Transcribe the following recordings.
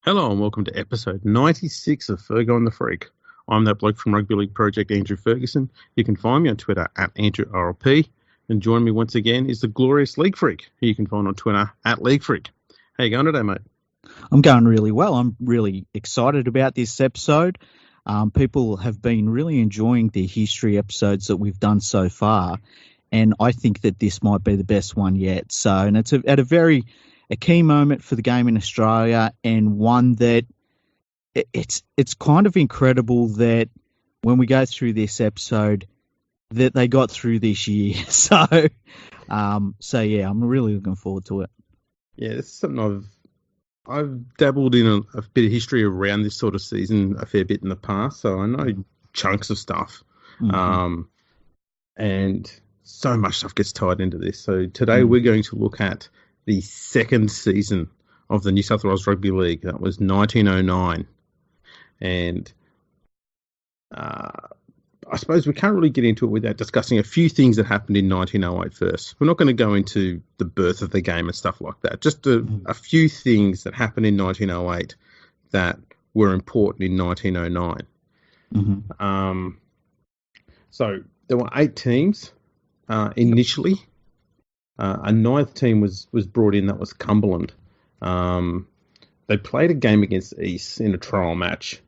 Hello and welcome to episode 96 of Fergo and the Freak. I'm that bloke from Rugby League Project, Andrew Ferguson. You can find me on Twitter at AndrewRLP. And join me once again is the glorious League Freak, who you can find on Twitter at League Freak. How you going today, mate? I'm going really well. I'm really excited about this episode. People have been really enjoying the history episodes that we've done so far. And I think that this might be the best one yet. So, and it's at a key moment for the game in Australia, and one that it's kind of incredible that when we go through this episode that they got through this year. So yeah, I'm really looking forward to it. Yeah, this is something I've dabbled in a bit of history around this sort of season a fair bit in the past, so I know chunks of stuff. Mm-hmm. And so much stuff gets tied into this. So today we're going to look at the second season of the New South Wales Rugby League. That was 1909. And I suppose we can't really get into it without discussing a few things that happened in 1908 first. We're not going to go into the birth of the game and stuff like that. Just a few things that happened in 1908 that were important in 1909. Mm-hmm. So there were 8 teams initially. A 9th team was brought in, that was Cumberland. They played a game against East in a trial match.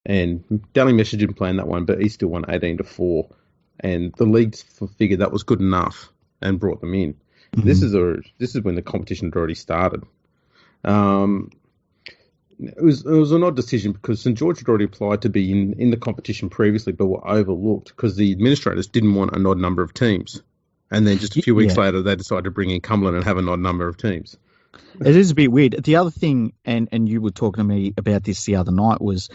And Daly Messer didn't play in that one, but East still won 18-4. And the league figured that was good enough and brought them in. Mm-hmm. This is when the competition had already started. It was an odd decision because St George had already applied to be in the competition previously, but were overlooked because the administrators didn't want an odd number of teams. And then just a few weeks later, they decided to bring in Cumberland and have an odd number of teams. It is a bit weird. The other thing, and you were talking to me about this the other night, was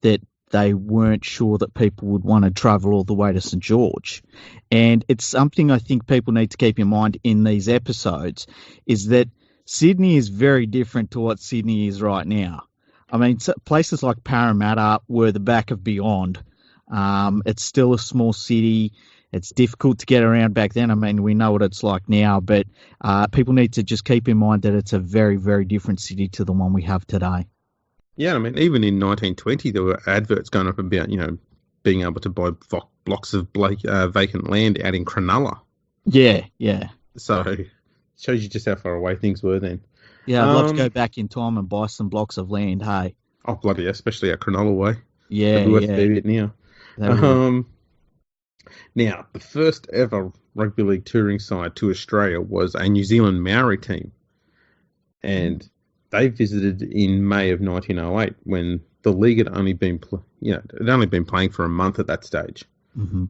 that they weren't sure that people would want to travel all the way to St George. And it's something I think people need to keep in mind in these episodes, is that Sydney is very different to what Sydney is right now. I mean, places like Parramatta were the back of beyond. It's still a small city. It's difficult to get around back then. I mean, we know what it's like now, but people need to just keep in mind that it's a very, very different city to the one we have today. Yeah, I mean, even in 1920, there were adverts going up about, being able to buy blocks of vacant land out in Cronulla. Yeah, yeah. So it shows you just how far away things were then. Yeah, I'd love to go back in time and buy some blocks of land, hey. Oh, bloody, especially at Cronulla way. Yeah, yeah. It now. Now, the first ever rugby league touring side to Australia was a New Zealand Maori team. And they visited in May of 1908 when the league had only been, playing for a month at that stage. Mm-hmm.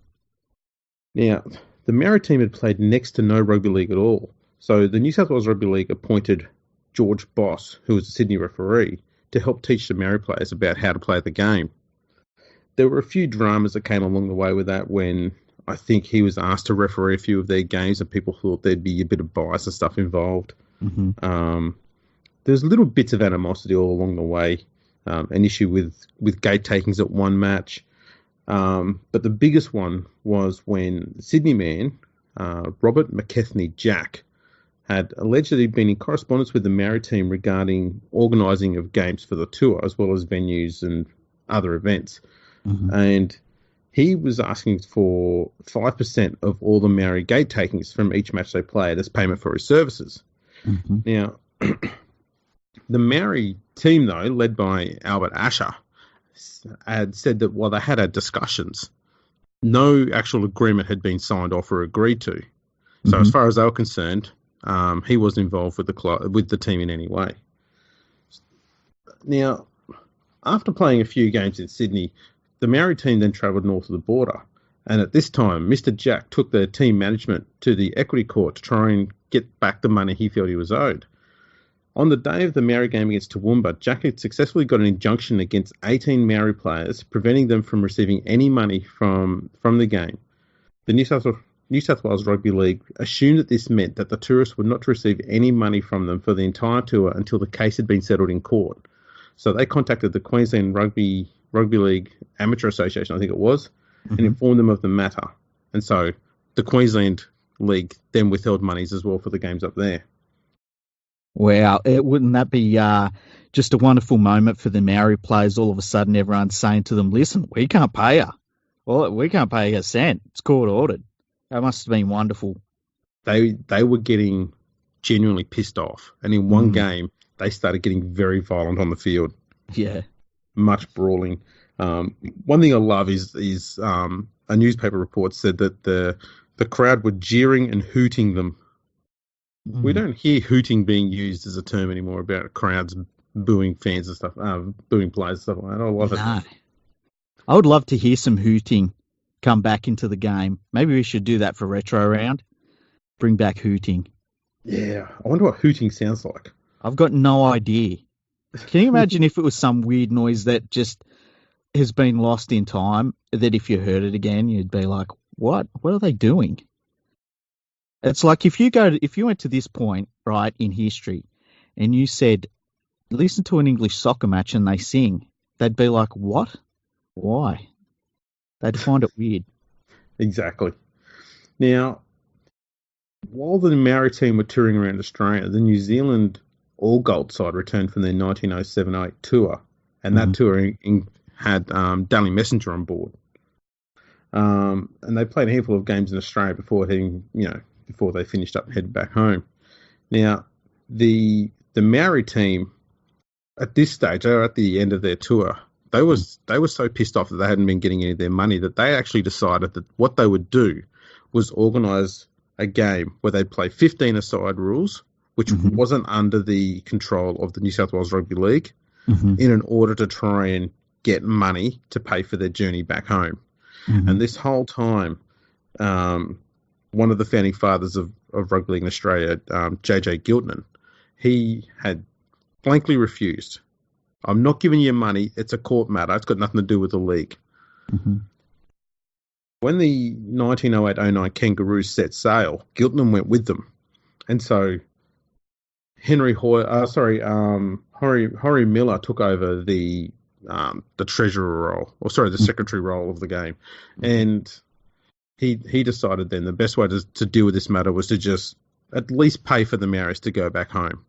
Now, the Maori team had played next to no rugby league at all. So the New South Wales Rugby League appointed George Boss, who was a Sydney referee, to help teach the Maori players about how to play the game. There were a few dramas that came along the way with that when I think he was asked to referee a few of their games and people thought there'd be a bit of bias and stuff involved. Mm-hmm. There's little bits of animosity all along the way. An issue with gate takings at one match. But the biggest one was when the Sydney man, Robert McKechnie Jack, had allegedly been in correspondence with the Maori team regarding organising of games for the tour as well as venues and other events. Mm-hmm. And he was asking for 5% of all the Maori gate takings from each match they played as payment for his services. Mm-hmm. Now, the Maori team, though, led by Albert Asher, had said that while they had discussions, no actual agreement had been signed off or agreed to. So Mm-hmm. as far as they were concerned, he wasn't involved with the team in any way. Now, after playing a few games in Sydney, the Maori team then travelled north of the border. And at this time, Mr. Jack took the team management to the equity court to try and get back the money he felt he was owed. On the day of the Maori game against Toowoomba, Jack had successfully got an injunction against 18 Maori players, preventing them from receiving any money from the game. The New South Wales Rugby League assumed that this meant that the tourists would not receive any money from them for the entire tour until the case had been settled in court. So they contacted the Queensland Rugby League Amateur Association, I think it was, and informed them of the matter. And so the Queensland League then withheld monies as well for the games up there. Wow, wouldn't that be just a wonderful moment for the Maori players? All of a sudden, everyone's saying to them, "Listen, we can't pay her. Well, we can't pay a cent. It's court ordered." That must have been wonderful. They were getting genuinely pissed off, and in one game, they started getting very violent on the field. Yeah, much brawling. One thing I love is a newspaper report said that the crowd were jeering and hooting them. We don't hear hooting being used as a term anymore about crowds booing fans and stuff, booing players and stuff like that. I love it. I would love to hear some hooting come back into the game. Maybe we should do that for Retro Round. Bring back hooting. Yeah, I wonder what hooting sounds like. I've got no idea. Can you imagine if it was some weird noise that just has been lost in time, that if you heard it again, you'd be like, what? What are they doing? It's like if you went to this point, right, in history, and you said, listen to an English soccer match and they sing, they'd be like, what? Why? They'd find it weird. Exactly. Now, while the Maori team were touring around Australia, the New Zealand All Gold side returned from their 1907-08 tour, and that tour had Daly Messenger on board. And they played a handful of games in Australia before they finished up and headed back home. Now, the Maori team at this stage, they were at the end of their tour. They were so pissed off that they hadn't been getting any of their money that they actually decided that what they would do was organise a game where they'd play 15-a-side rules, which wasn't under the control of the New South Wales Rugby League, in an order to try and get money to pay for their journey back home. And this whole time, one of the founding fathers of rugby league in Australia, JJ Giltinan, he had blankly refused. I'm not giving you money. It's a court matter. It's got nothing to do with the league. When the 1908-09 Kangaroos set sail, Giltinan went with them. And so Henry Miller took over the treasurer role, the secretary role of the game. And he decided then the best way to deal with this matter was to just at least pay for the Maoris to go back home.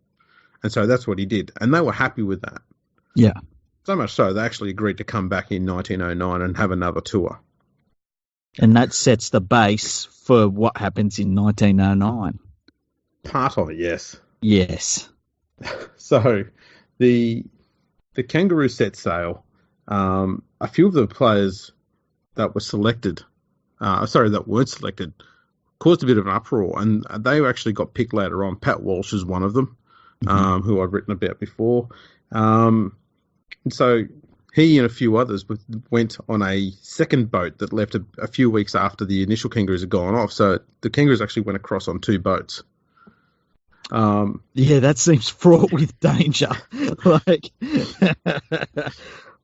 And so that's what he did. And they were happy with that. Yeah. So much so, they actually agreed to come back in 1909 and have another tour. And that sets the base for what happens in 1909. Part of it, yes. Yes. So the Kangaroos set sail. A few of the players that were selected, that weren't selected, caused a bit of an uproar, and they actually got picked later on. Pat Walsh is one of them, who I've written about before. And so he and a few others went on a second boat that left a few weeks after the initial Kangaroos had gone off. So the Kangaroos actually went across on two boats. Yeah, that seems fraught with danger. like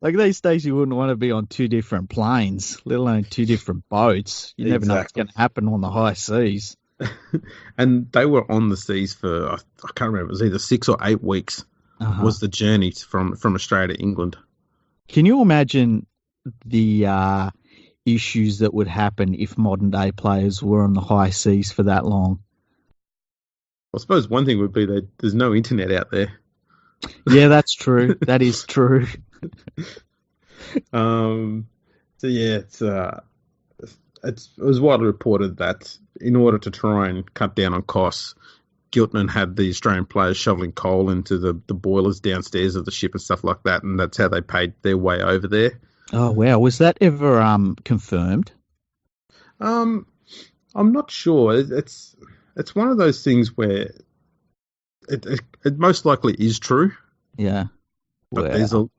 these days, you wouldn't want to be on two different planes, let alone two different boats. You never know what's going to happen on the high seas. And they were on the seas for, I can't remember, it was either 6 or 8 weeks was the journey from Australia to England. Can you imagine the issues that would happen if modern day players were on the high seas for that long? I suppose one thing would be that there's no internet out there. Yeah, that's true. That is true. So yeah, it was widely reported that in order to try and cut down on costs, Giltinan had the Australian players shoveling coal into the boilers downstairs of the ship and stuff like that, and that's how they paid their way over there. Oh wow, was that ever confirmed? I'm not sure. It's one of those things where it most likely is true. Yeah. But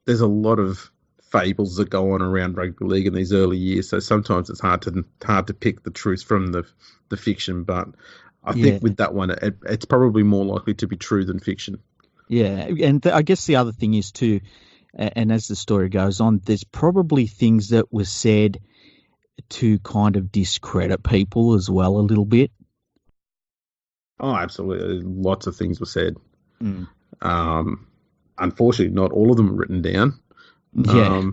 there's a lot of fables that go on around rugby league in these early years, so sometimes it's hard to pick the truth from the fiction. But I think with that one, it's probably more likely to be true than fiction. Yeah, and I guess the other thing is too, and as the story goes on, there's probably things that were said to kind of discredit people as well a little bit. Oh, absolutely. Lots of things were said. Unfortunately, not all of them were written down. Yeah.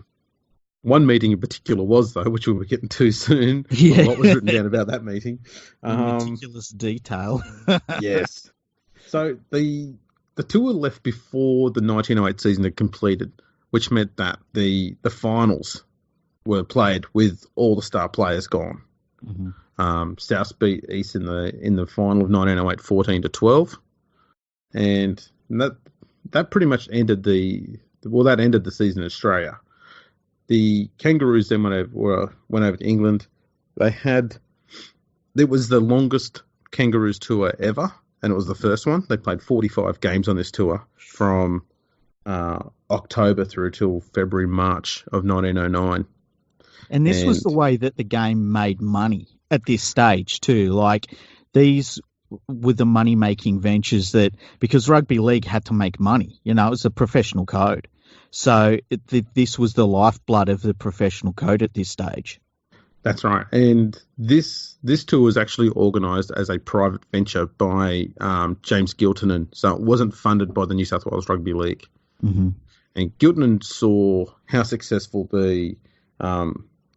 One meeting in particular was, though, which we'll be getting to soon. Yeah. What was written down about that meeting. Meticulous detail. Yes. So the the tour left before the 1908 season had completed, which meant that the finals were played with all the star players gone. Mm-hmm. South beat East in the final of 1908, 14-12, and that pretty much ended the season in Australia. The Kangaroos then went over to England. It was the longest Kangaroos tour ever, and it was the first one. They played 45 games on this tour from October through till February, March of 1909. And this was the way that the game made money at this stage too. Like, these were the money-making ventures because rugby league had to make money. You know, it was a professional code. So this was the lifeblood of the professional code at this stage. That's right. And this tour was actually organised as a private venture by James Giltinan. So it wasn't funded by the New South Wales Rugby League. Mm-hmm. And Giltinan saw how successful the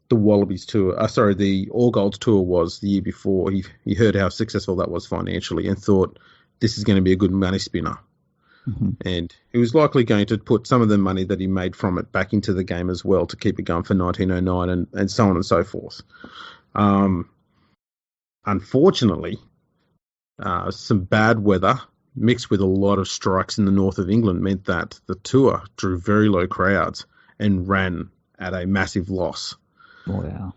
Wallabies tour, the All Golds tour was the year before. He heard how successful that was financially and thought this is going to be a good money spinner. Mm-hmm. And he was likely going to put some of the money that he made from it back into the game as well to keep it going for 1909 and so on and so forth. Unfortunately, some bad weather mixed with a lot of strikes in the north of England meant that the tour drew very low crowds and ran at a massive loss. Wow.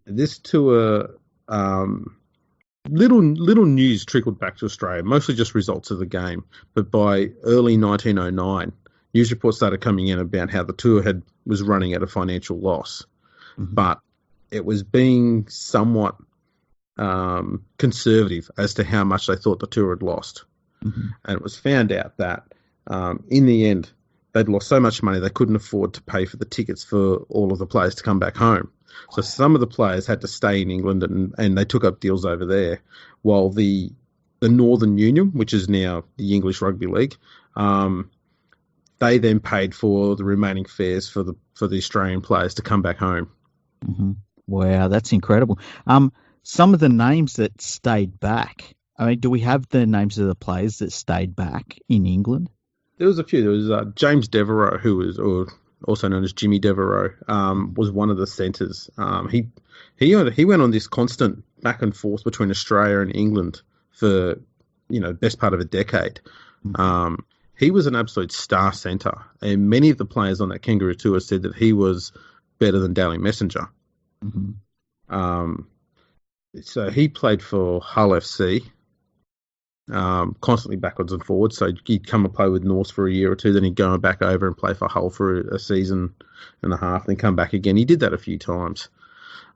This tour, little news trickled back to Australia, mostly just results of the game. But by early 1909, news reports started coming in about how the tour was running at a financial loss. Mm-hmm. But it was being somewhat conservative as to how much they thought the tour had lost. Mm-hmm. And it was found out that in the end, they'd lost so much money they couldn't afford to pay for the tickets for all of the players to come back home. So some of the players had to stay in England and they took up deals over there, while the Northern Union, which is now the English Rugby League, they then paid for the remaining fares for the Australian players to come back home. Mm-hmm. Wow, that's incredible. Some of the names that stayed back. I mean, do we have the names of the players that stayed back in England? There was a few. There was James Devereux, who was, or also known as Jimmy Devereux, was one of the centres. He went on this constant back and forth between Australia and England for, best part of a decade. Mm-hmm. He was an absolute star centre, and many of the players on that Kangaroo Tour said that he was better than Daly Messenger. Mm-hmm. So he played for Hull FC, constantly backwards and forwards. So he'd come and play with North for a year or two, then he'd go back over and play for Hull for a season and a half, then come back again. He did that a few times.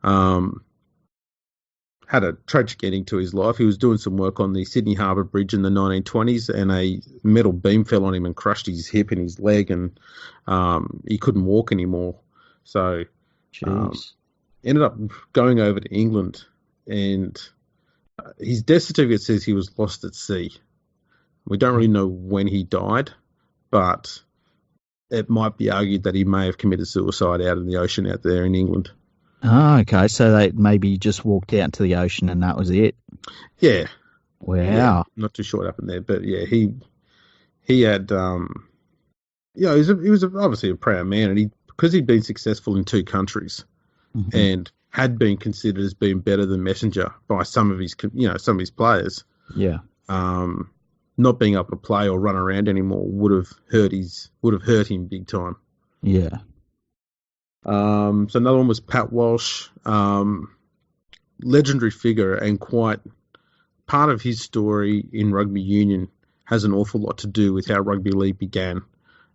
Had a tragic ending to his life. He was doing some work on the Sydney Harbour Bridge in the 1920s, and a metal beam fell on him and crushed his hip and his leg, and he couldn't walk anymore. So ended up going over to England, and his death certificate says he was lost at sea. We don't really know when he died, but it might be argued that he may have committed suicide out in the ocean out there in England. Oh, okay. So they maybe just walked out into the ocean and that was it. Yeah. Wow. Yeah, not too sure what happened there, but yeah, he had, he was obviously a proud man, and because he'd been successful in two countries, mm-hmm. and had been considered as being better than Messenger by some of his players. Yeah. Not being able to play or run around anymore would have hurt him big time. Yeah. So another one was Pat Walsh, legendary figure, and quite part of his story in rugby union has an awful lot to do with how rugby league began.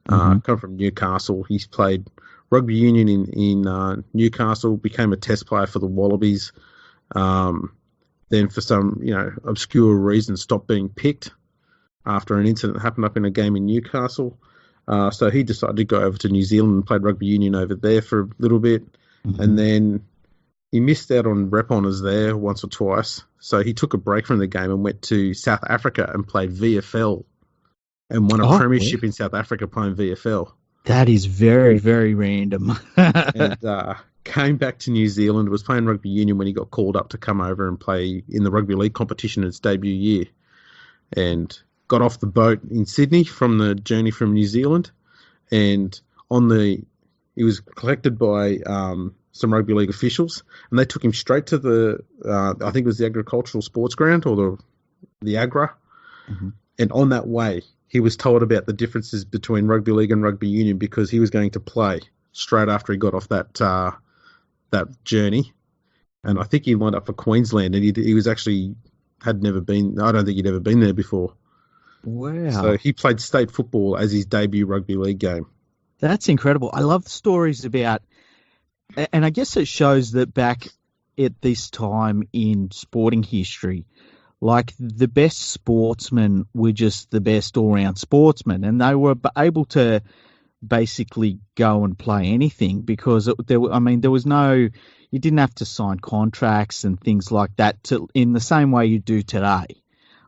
Come from Newcastle. He's played rugby union in Newcastle, became a test player for the Wallabies, then for some obscure reason stopped being picked after an incident happened up in a game in Newcastle. So he decided to go over to New Zealand and played rugby union over there for a little bit. Mm-hmm. And then he missed out on rep honours there once or twice. So he took a break from the game and went to South Africa and played VFL and won a premiership in South Africa playing VFL. That is very, very random. And came back to New Zealand, was playing rugby union when he got called up to come over and play in the rugby league competition in his debut year. And got off the boat in Sydney from the journey from New Zealand, and he was collected by some rugby league officials, and they took him straight to the I think it was the agricultural sports ground or the Agra, and on that way he was told about the differences between rugby league and rugby union because he was going to play straight after he got off that journey, and I think he lined up for Queensland, and he was actually had never been. I don't think he'd ever been there before. Wow! So he played state football as his debut rugby league game. That's incredible. I love the stories about, and I guess it shows that back at this time in sporting history, like the best sportsmen were just the best all-round sportsmen, and they were able to basically go and play anything because there was no, you didn't have to sign contracts and things like that in the same way you do today.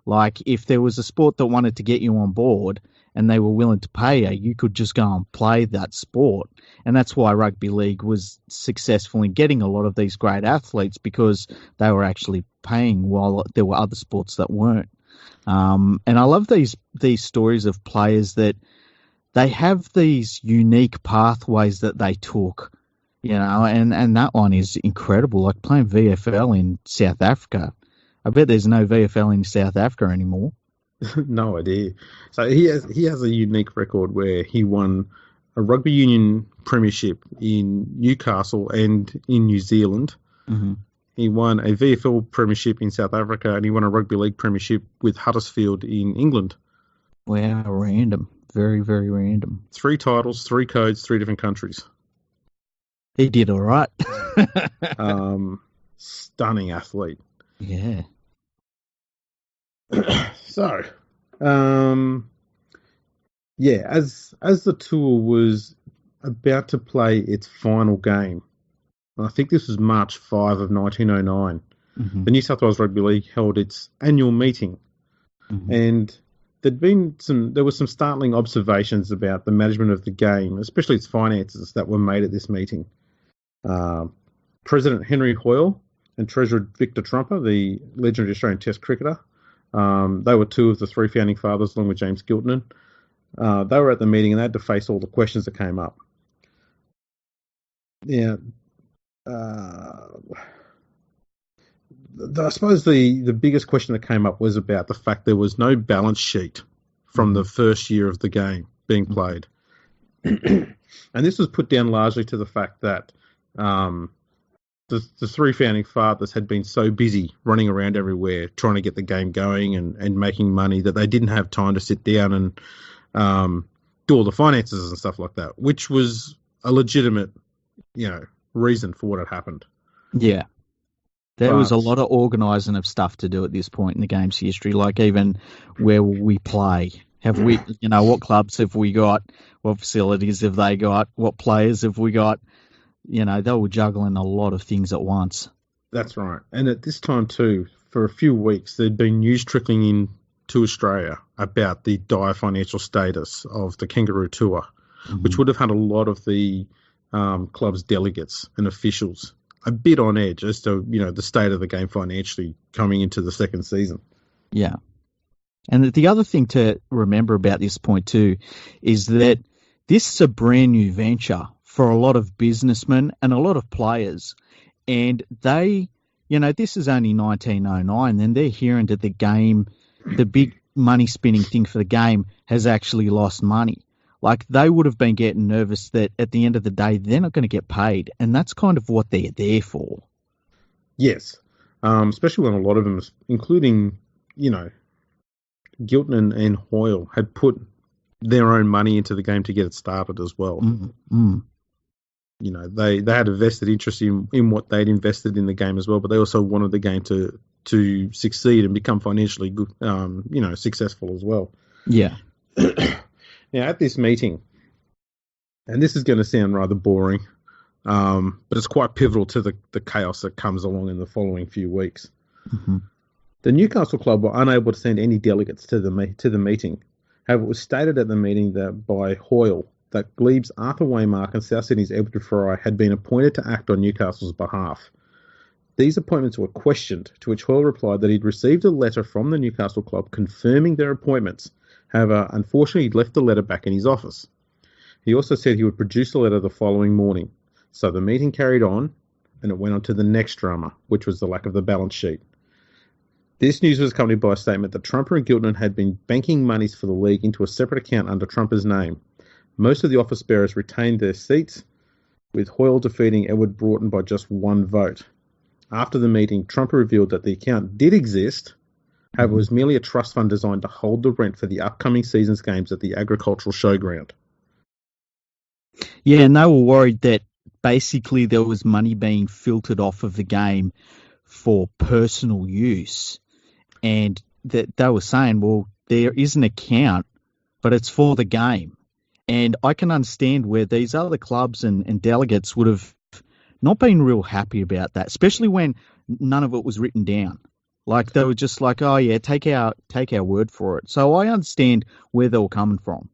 Like if there was a sport that wanted to get you on board and they were willing to pay you, you could just go and play that sport. And that's why rugby league was successful in getting a lot of these great athletes because they were actually paying while there were other sports that weren't. And I love these stories of players that they have these unique pathways that they took, and that one is incredible. Like playing VFL in South Africa. I bet there's no VFL in South Africa anymore. No idea. So he has a unique record where he won a rugby union premiership in Newcastle and in New Zealand. Mm-hmm. He won a VFL premiership in South Africa, and he won a rugby league premiership with Huddersfield in England. Wow, random. Very, very random. 3 titles, 3 codes, 3 different countries. He did all right. Stunning athlete. Yeah. So, as the tour was about to play its final game, I think this was March 5 of 1909, the New South Wales Rugby League held its annual meeting, and there were some startling observations about the management of the game, especially its finances, that were made at this meeting. President Henry Hoyle and Treasurer Victor Trumper, the legendary Australian Test cricketer, they were 2 of the 3 founding fathers, along with James Giltinan. They were at the meeting and they had to face all the questions that came up. Yeah, I suppose the biggest question that came up was about the fact there was no balance sheet from the first year of the game being played. And this was put down largely to the fact that the 3 founding fathers had been so busy running around everywhere trying to get the game going and making money that they didn't have time to sit down and do all the finances and stuff like that, which was a legitimate, reason for what had happened. Yeah. There was a lot of organising of stuff to do at this point in the game's history, like even where we play. Have we, what clubs have we got? What facilities have they got? What players have we got? They were juggling a lot of things at once. That's right. And at this time too, for a few weeks, there'd been news trickling in to Australia about the dire financial status of the Kangaroo Tour, which would have had a lot of the club's delegates and officials a bit on edge as to, the state of the game financially coming into the second season. Yeah. And the other thing to remember about this point too is that this is a brand new venture for a lot of businessmen and a lot of players. And they, this is only 1909, and they're hearing that the game, the big money spinning thing for the game has actually lost money. Like they would have been getting nervous that at the end of the day, they're not going to get paid. And that's kind of what they're there for. Yes. Especially when a lot of them, including, Giltinan and Hoyle, had put their own money into the game to get it started as well. They had a vested interest in what they'd invested in the game as well, but they also wanted the game to succeed and become financially good, successful as well. Yeah. Now, at this meeting, and this is going to sound rather boring, but it's quite pivotal to the chaos that comes along in the following few weeks. The Newcastle club were unable to send any delegates to the meeting. However, it was stated at the meeting that by Hoyle that Glebes, Arthur Waymark and South Sydney's Edward Fry had been appointed to act on Newcastle's behalf. These appointments were questioned, to which Hoyle replied that he'd received a letter from the Newcastle club confirming their appointments, However, unfortunately, he left the letter back in his office. He also said he would produce the letter the following morning. So the meeting carried on, and it went on to the next drama, which was the lack of the balance sheet. This news was accompanied by a statement that Trumper and Giltinan had been banking monies for the league into a separate account under Trumper's name. Most of the office bearers retained their seats, with Hoyle defeating Ernest Broughton by just one vote. After the meeting, Trumper revealed that the account did exist, however, it was merely a trust fund designed to hold the rent for the upcoming season's games at the agricultural showground. Yeah, and they were worried that basically there was money being filtered off of the game for personal use. And that they were saying, well, there is an account, but it's for the game. And I can understand where these other clubs and delegates would have not been real happy about that, especially when none of it was written down. Like they were just like, oh yeah, take our word for it. So I understand where they were coming from.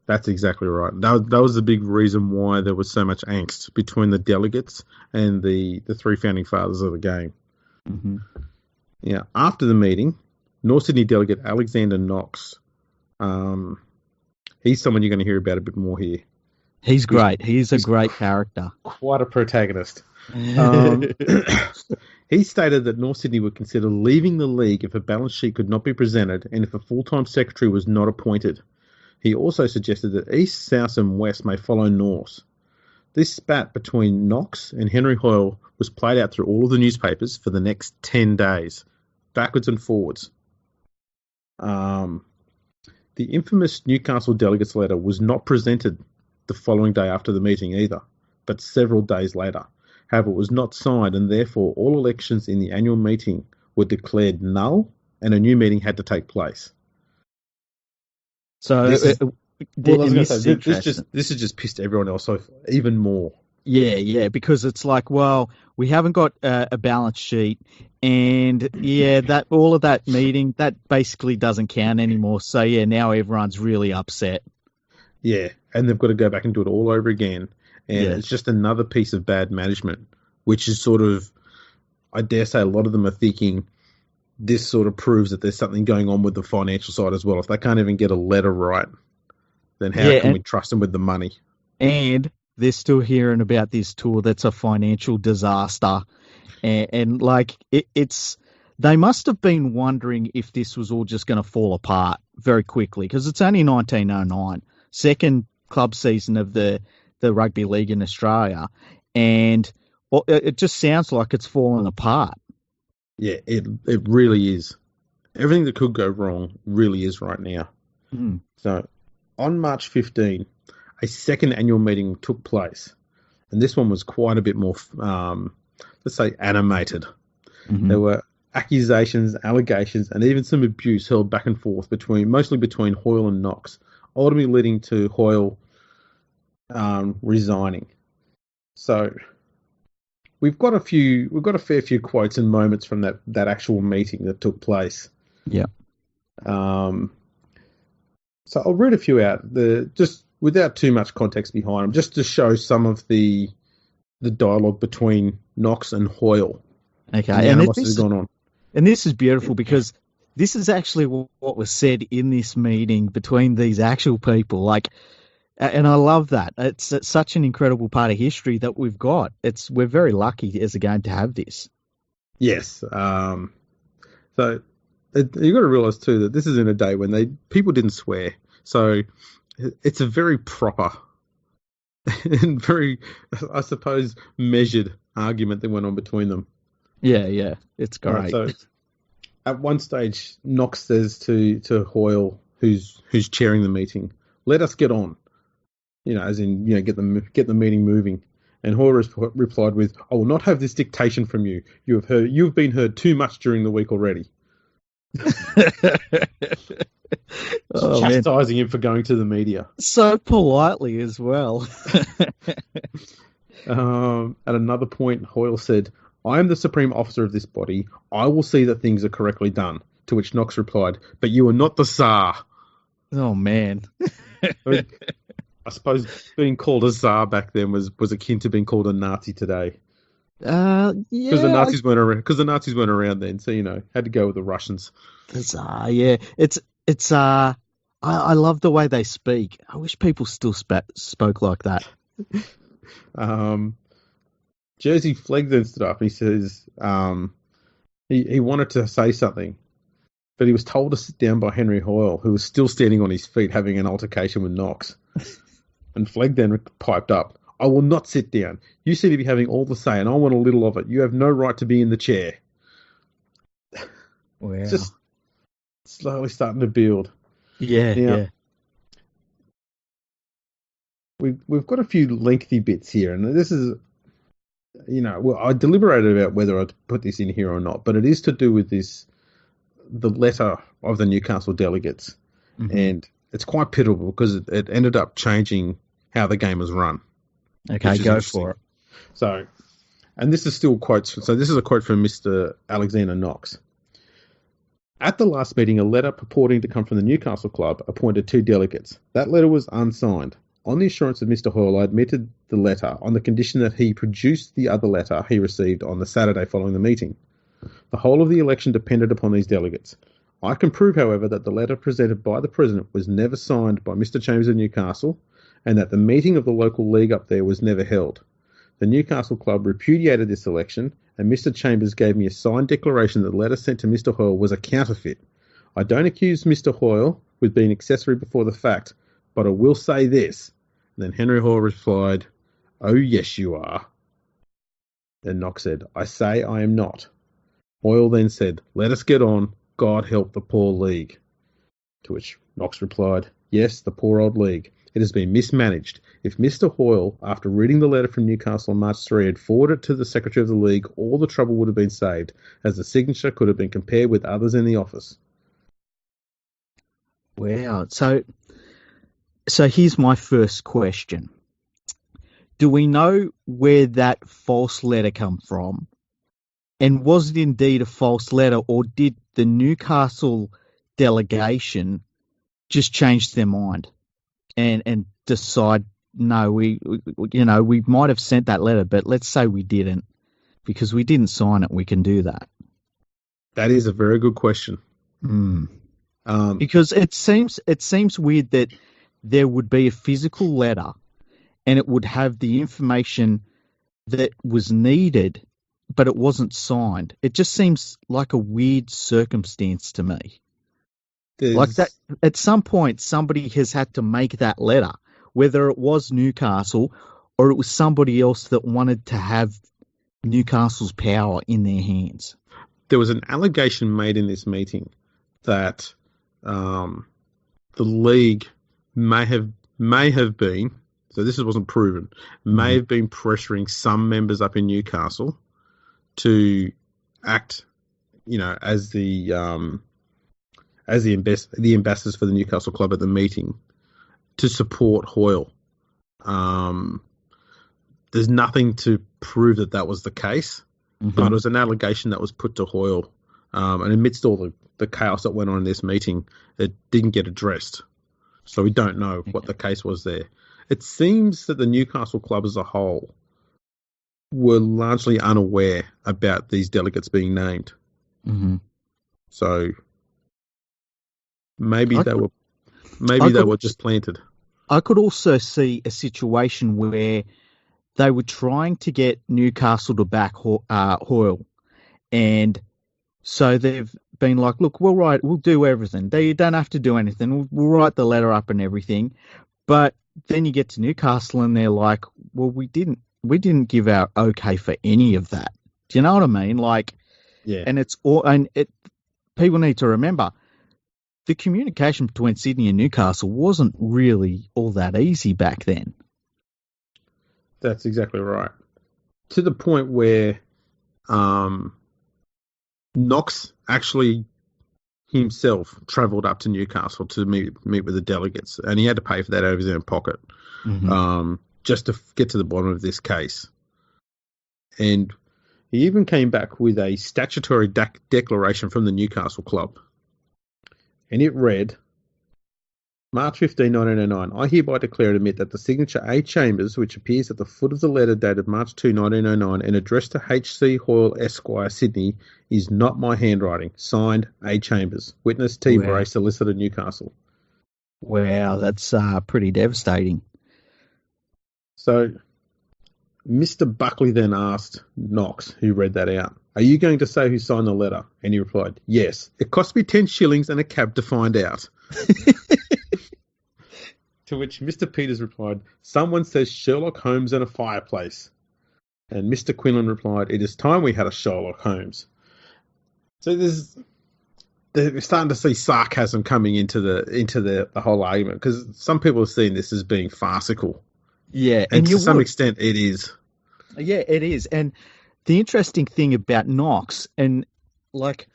That's exactly right. That was the big reason why there was so much angst between the delegates and the three founding fathers of the game. Mm-hmm. Yeah. After the meeting, North Sydney delegate Alexander Knox, he's someone you're going to hear about a bit more here. He's great. He's a great character. Quite a protagonist. He stated that North Sydney would consider leaving the league if a balance sheet could not be presented and if a full-time secretary was not appointed. He also suggested that East, South and West may follow North. This spat between Knox and Henry Hoyle was played out through all of the newspapers for the next 10 days, backwards and forwards. The infamous Newcastle delegates letter was not presented the following day after the meeting either, but several days later. However, it was not signed, and therefore all elections in the annual meeting were declared null, and a new meeting had to take place. So this has just pissed everyone else off even more. Yeah, because it's like, well, we haven't got a balance sheet, and that all of that meeting that basically doesn't count anymore. So yeah, now everyone's really upset. Yeah, and they've got to go back and do it all over again, and it's just another piece of bad management, which is sort of, I dare say, a lot of them are thinking this sort of proves that there's something going on with the financial side as well. If they can't even get a letter right, then how can we trust them with the money? And they're still hearing about this tour that's a financial disaster. And like, it's they must have been wondering if this was all just going to fall apart very quickly, because it's only 1909, second club season of the rugby league in Australia. And it just sounds like it's falling apart. Yeah, it really is. Everything that could go wrong really is right now. Mm. So, on March 15, a second annual meeting took place. And this one was quite a bit more, let's say, animated. Mm-hmm. There were accusations, allegations, and even some abuse held back and forth mostly between Hoyle and Knox, ultimately leading to Hoyle resigning. So we've got a fair few quotes and moments from that actual meeting that took place. Yeah. So I'll read a few out, just without too much context behind them, just to show some of the dialogue between Knox and Hoyle. Okay, and what's gone on. And this is beautiful because this is actually what was said in this meeting between these actual people. Like, and I love that. It's such an incredible part of history that we've got. We're very lucky as a game to have this. Yes. So you've got to realise too that this is in a day when people didn't swear. So it's a very proper and very, I suppose, measured argument that went on between them. Yeah, it's great. Right, so at one stage, Knox says to Hoyle, who's chairing the meeting, "Let us get on." As in, get the meeting moving. And Hoyle replied with, "I will not have this dictation from you. You've been heard too much during the week already." Chastising him for going to the media. So politely as well. At another point, Hoyle said, "I am the supreme officer of this body. I will see that things are correctly done." To which Knox replied, "But you are not the Tsar." Oh, man. I suppose being called a Tsar back then was akin to being called a Nazi today. Yeah. Because the Nazis weren't around. Because the Nazis weren't around then, so had to go with the Russians. The Tsar, yeah. It's I love the way they speak. I wish people still spoke like that. Jersey Flegg then stood up. He says he wanted to say something, but he was told to sit down by Henry Hoyle, who was still standing on his feet having an altercation with Knox. And Flegg then piped up, "I will not sit down. You seem to be having all the say, and I want a little of it. You have no right to be in the chair." Wow. It's just slowly starting to build. Yeah, now, yeah. We've got a few lengthy bits here, and this is, well, I deliberated about whether I'd put this in here or not, but it is to do with the letter of the Newcastle delegates, and it's quite pitiable because it ended up changing how the game was run. Okay, go for it. So, and this is still quotes. So this is a quote from Mr. Alexander Knox. "At the last meeting, a letter purporting to come from the Newcastle Club appointed 2 delegates. That letter was unsigned. On the assurance of Mr. Hoyle, I admitted the letter on the condition that he produced the other letter he received on the Saturday following the meeting. The whole of the election depended upon these delegates. I can prove, however, that the letter presented by the President was never signed by Mr. Chambers of Newcastle, and that the meeting of the local league up there was never held. The Newcastle Club repudiated this election, and Mr. Chambers gave me a signed declaration that the letter sent to Mr. Hoyle was a counterfeit. I don't accuse Mr. Hoyle with being accessory before the fact, but I will say this." And then Henry Hoyle replied, "Oh, yes, you are." Then Knox said, "I say I am not." Hoyle then said, "Let us get on. God help the poor league." To which Knox replied, "Yes, the poor old league. It has been mismanaged. If Mr. Hoyle, after reading the letter from Newcastle on March 3, had forwarded it to the Secretary of the League, all the trouble would have been saved, as the signature could have been compared with others in the office." Wow. So here's my first question. Do we know where that false letter come from? And was it indeed a false letter, or did the Newcastle delegation just change their mind and decide, no, we might have sent that letter, but let's say we didn't, because we didn't sign it, we can do that? That is a very good question. Because it seems weird that there would be a physical letter and it would have the information that was needed, but it wasn't signed. It just seems like a weird circumstance to me. Like that, at some point, somebody has had to make that letter, whether it was Newcastle or it was somebody else that wanted to have Newcastle's power in their hands. There was an allegation made in this meeting that the league may have been, so this wasn't proven, may have been pressuring some members up in Newcastle to act, as the ambassadors for the Newcastle Club at the meeting to support Hoyle. There's nothing to prove that was the case, but it was an allegation that was put to Hoyle. And amidst all the chaos that went on in this meeting, it didn't get addressed. So we don't know what the case was there. It seems that the Newcastle Club as a whole were largely unaware about these delegates being named. So maybe they were just planted. I could also see a situation where they were trying to get Newcastle to back Hoyle, and so they've been like, "Look, we'll do everything. You don't have to do anything. We'll write the letter up and everything." But then you get to Newcastle and they're like, "Well, we didn't give our okay for any of that." Do you know what I mean? Like, yeah. And people need to remember, the communication between Sydney and Newcastle wasn't really all that easy back then. That's exactly right. To the point where Knox actually himself travelled up to Newcastle to meet with the delegates, and he had to pay for that out of his own pocket, just to get to the bottom of this case. And he even came back with a statutory declaration from the Newcastle Club. And it read, March 15, 1909, I hereby declare and admit that the signature A. Chambers, which appears at the foot of the letter dated March 2, 1909, and addressed to H.C. Hoyle, Esquire, Sydney, is not my handwriting. Signed, A. Chambers. Witness, T. Bray, Solicitor, Newcastle. Wow, that's pretty devastating. So Mr. Buckley then asked Knox, who read that out, "Are you going to say who signed the letter?" And he replied, "Yes. It cost me 10 shillings and a cab to find out." To which Mr. Peters replied, "Someone says Sherlock Holmes and a fireplace." And Mr. Quinlan replied, "It is time we had a Sherlock Holmes." So they're starting to see sarcasm coming into the whole argument, because some people are seeing this as being farcical. Yeah, and to some extent it is. Yeah, it is. And the interesting thing about Knox, and like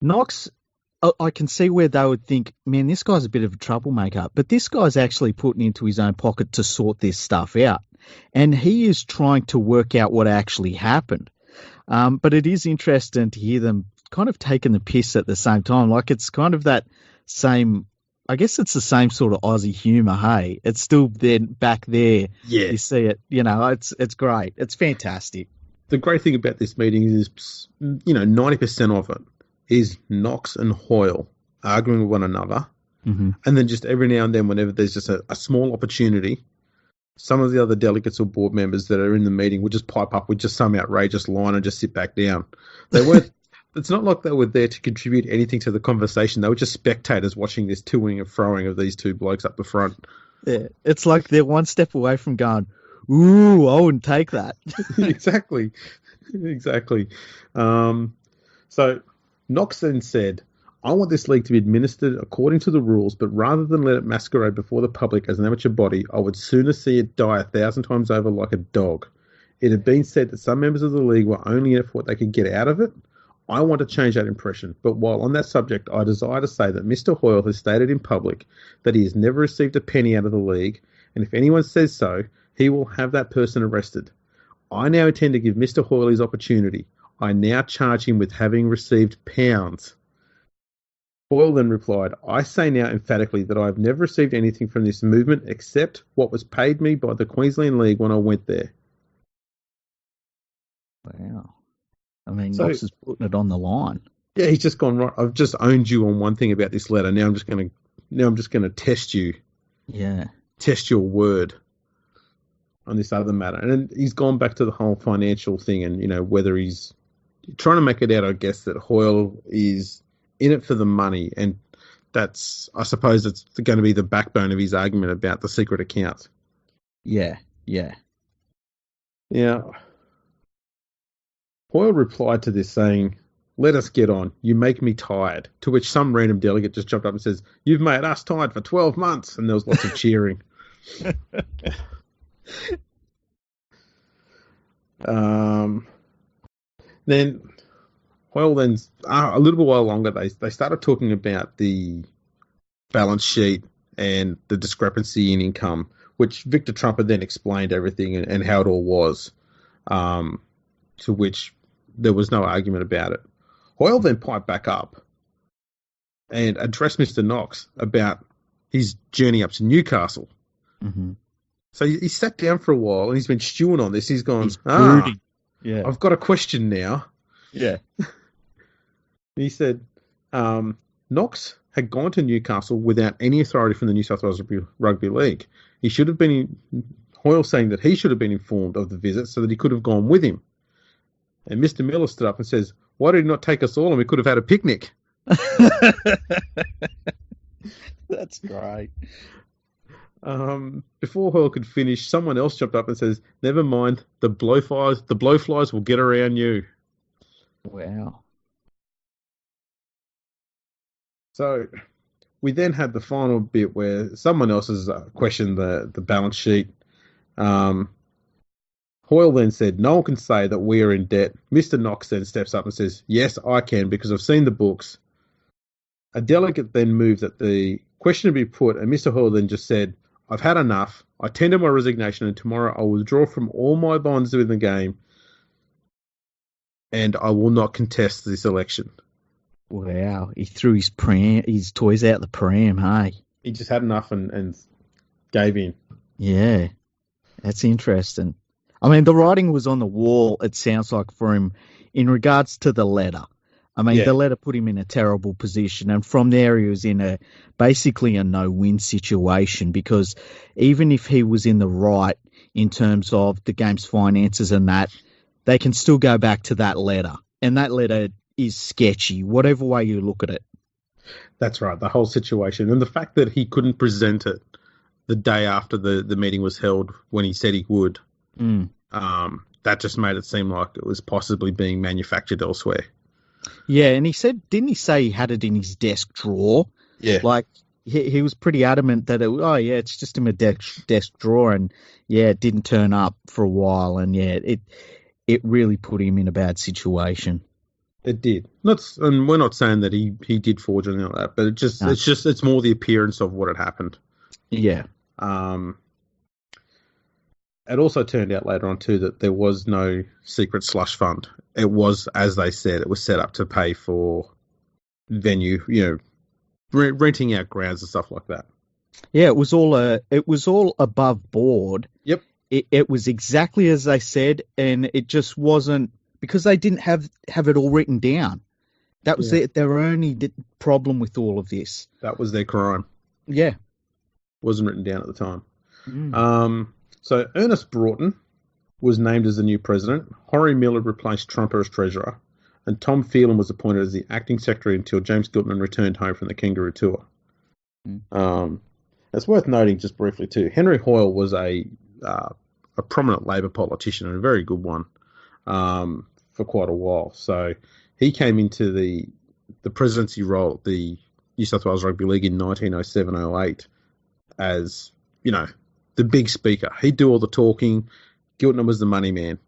Knox, I can see where they would think, man, this guy's a bit of a troublemaker, but this guy's actually putting into his own pocket to sort this stuff out. And he is trying to work out what actually happened. But it is interesting to hear them kind of taking the piss at the same time. Like, it's kind of that same, I guess it's the same sort of Aussie humour, hey? It's still then back there. Yeah. You see it, it's great. It's fantastic. The great thing about this meeting is, 90% of it is Knox and Hoyle arguing with one another. Mm-hmm. And then just every now and then, whenever there's just a small opportunity, some of the other delegates or board members that are in the meeting would just pipe up with just some outrageous line and just sit back down. They weren't. It's not like they were there to contribute anything to the conversation. They were just spectators watching this toing and froing of these two blokes up the front. Yeah, it's like they're one step away from going, ooh, I wouldn't take that. Exactly. So Knox then said, "I want this league to be administered according to the rules, but rather than let it masquerade before the public as an amateur body, I would sooner see it die 1,000 times over like a dog. It had been said that some members of the league were only in it for what they could get out of it. I want to change that impression, but while on that subject, I desire to say that Mr. Hoyle has stated in public that he has never received a penny out of the league, and if anyone says so, he will have that person arrested. I now intend to give Mr. Hoyle his opportunity. I now charge him with having received pounds." Hoyle then replied, "I say now emphatically that I have never received anything from this movement except what was paid me by the Queensland League when I went there." Wow. I mean, Knox is putting it on the line. Yeah, he's just gone, right, I've just owned you on one thing about this letter. Now I'm just going to test you. Yeah. Test your word on this other matter. And then he's gone back to the whole financial thing and, whether he's trying to make it out, I guess, that Hoyle is in it for the money. And I suppose it's going to be the backbone of his argument about the secret accounts. Yeah. Now, Hoyle replied to this saying, "Let us get on. You make me tired." To which some random delegate just jumped up and says, "You've made us tired for 12 months. And there was lots of cheering. Then Hoyle a little while longer, they started talking about the balance sheet and the discrepancy in income, which Victor Trump had then explained everything and how it all was, to which there was no argument about it. Hoyle then piped back up and addressed Mr. Knox about his journey up to Newcastle. Mm-hmm. So he sat down for a while and he's been stewing on this. He's gone, brooding. Yeah. I've got a question now. Yeah. He said, Knox had gone to Newcastle without any authority from the New South Wales Rugby League. He should have been, Hoyle saying that he should have been informed of the visit so that he could have gone with him. And Mr. Miller stood up and says, "Why did he not take us all and we could have had a picnic?" That's great. Before Hoyle could finish, someone else jumped up and says, "Never mind, the blowflies will get around you." Wow. So we then had the final bit where someone else has questioned the balance sheet. Hoyle then said, "No one can say that we are in debt." Mr. Knox then steps up and says, "Yes, I can, because I've seen the books." A delegate then moved that the question be put, and Mr. Hoyle then just said, "I've had enough. I tender my resignation, and tomorrow I will withdraw from all my bonds within the game, and I will not contest this election." Wow, he threw his toys out the pram, hey? He just had enough and gave in. Yeah, that's interesting. I mean, the writing was on the wall, it sounds like, for him in regards to the letter. I mean, the letter put him in a terrible position, and from there he was in basically a no-win situation, because even if he was in the right in terms of the game's finances and that, they can still go back to that letter, and that letter is sketchy, whatever way you look at it. That's right, the whole situation. And the fact that he couldn't present it the day after the meeting was held when he said he would, that just made it seem like it was possibly being manufactured elsewhere. Yeah, and didn't he say he had it in his desk drawer? Yeah. Like, he was pretty adamant that, it's just in my desk drawer, and, it didn't turn up for a while, and, it really put him in a bad situation. It did. And we're not saying that he did forge anything like that, but it's more the appearance of what had happened. Yeah. It also turned out later on too that there was no secret slush fund. It was, as they said, it was set up to pay for venue, renting out grounds and stuff like that. Yeah, it was all above board. Yep. It was exactly as they said, and it just wasn't, because they didn't have it all written down. That was their only problem with all of this. That was their crime. Yeah. Wasn't written down at the time. So Ernest Broughton was named as the new president. Horry Miller replaced Trumper as treasurer, and Tom Phelan was appointed as the acting secretary until James Giltman returned home from the Kangaroo Tour. It's worth noting just briefly too, Henry Hoyle was a prominent Labor politician, and a very good one, for quite a while. So he came into the presidency role at the New South Wales Rugby League in 1907-08 as, the big speaker. He'd do all the talking. Giltner was the money man.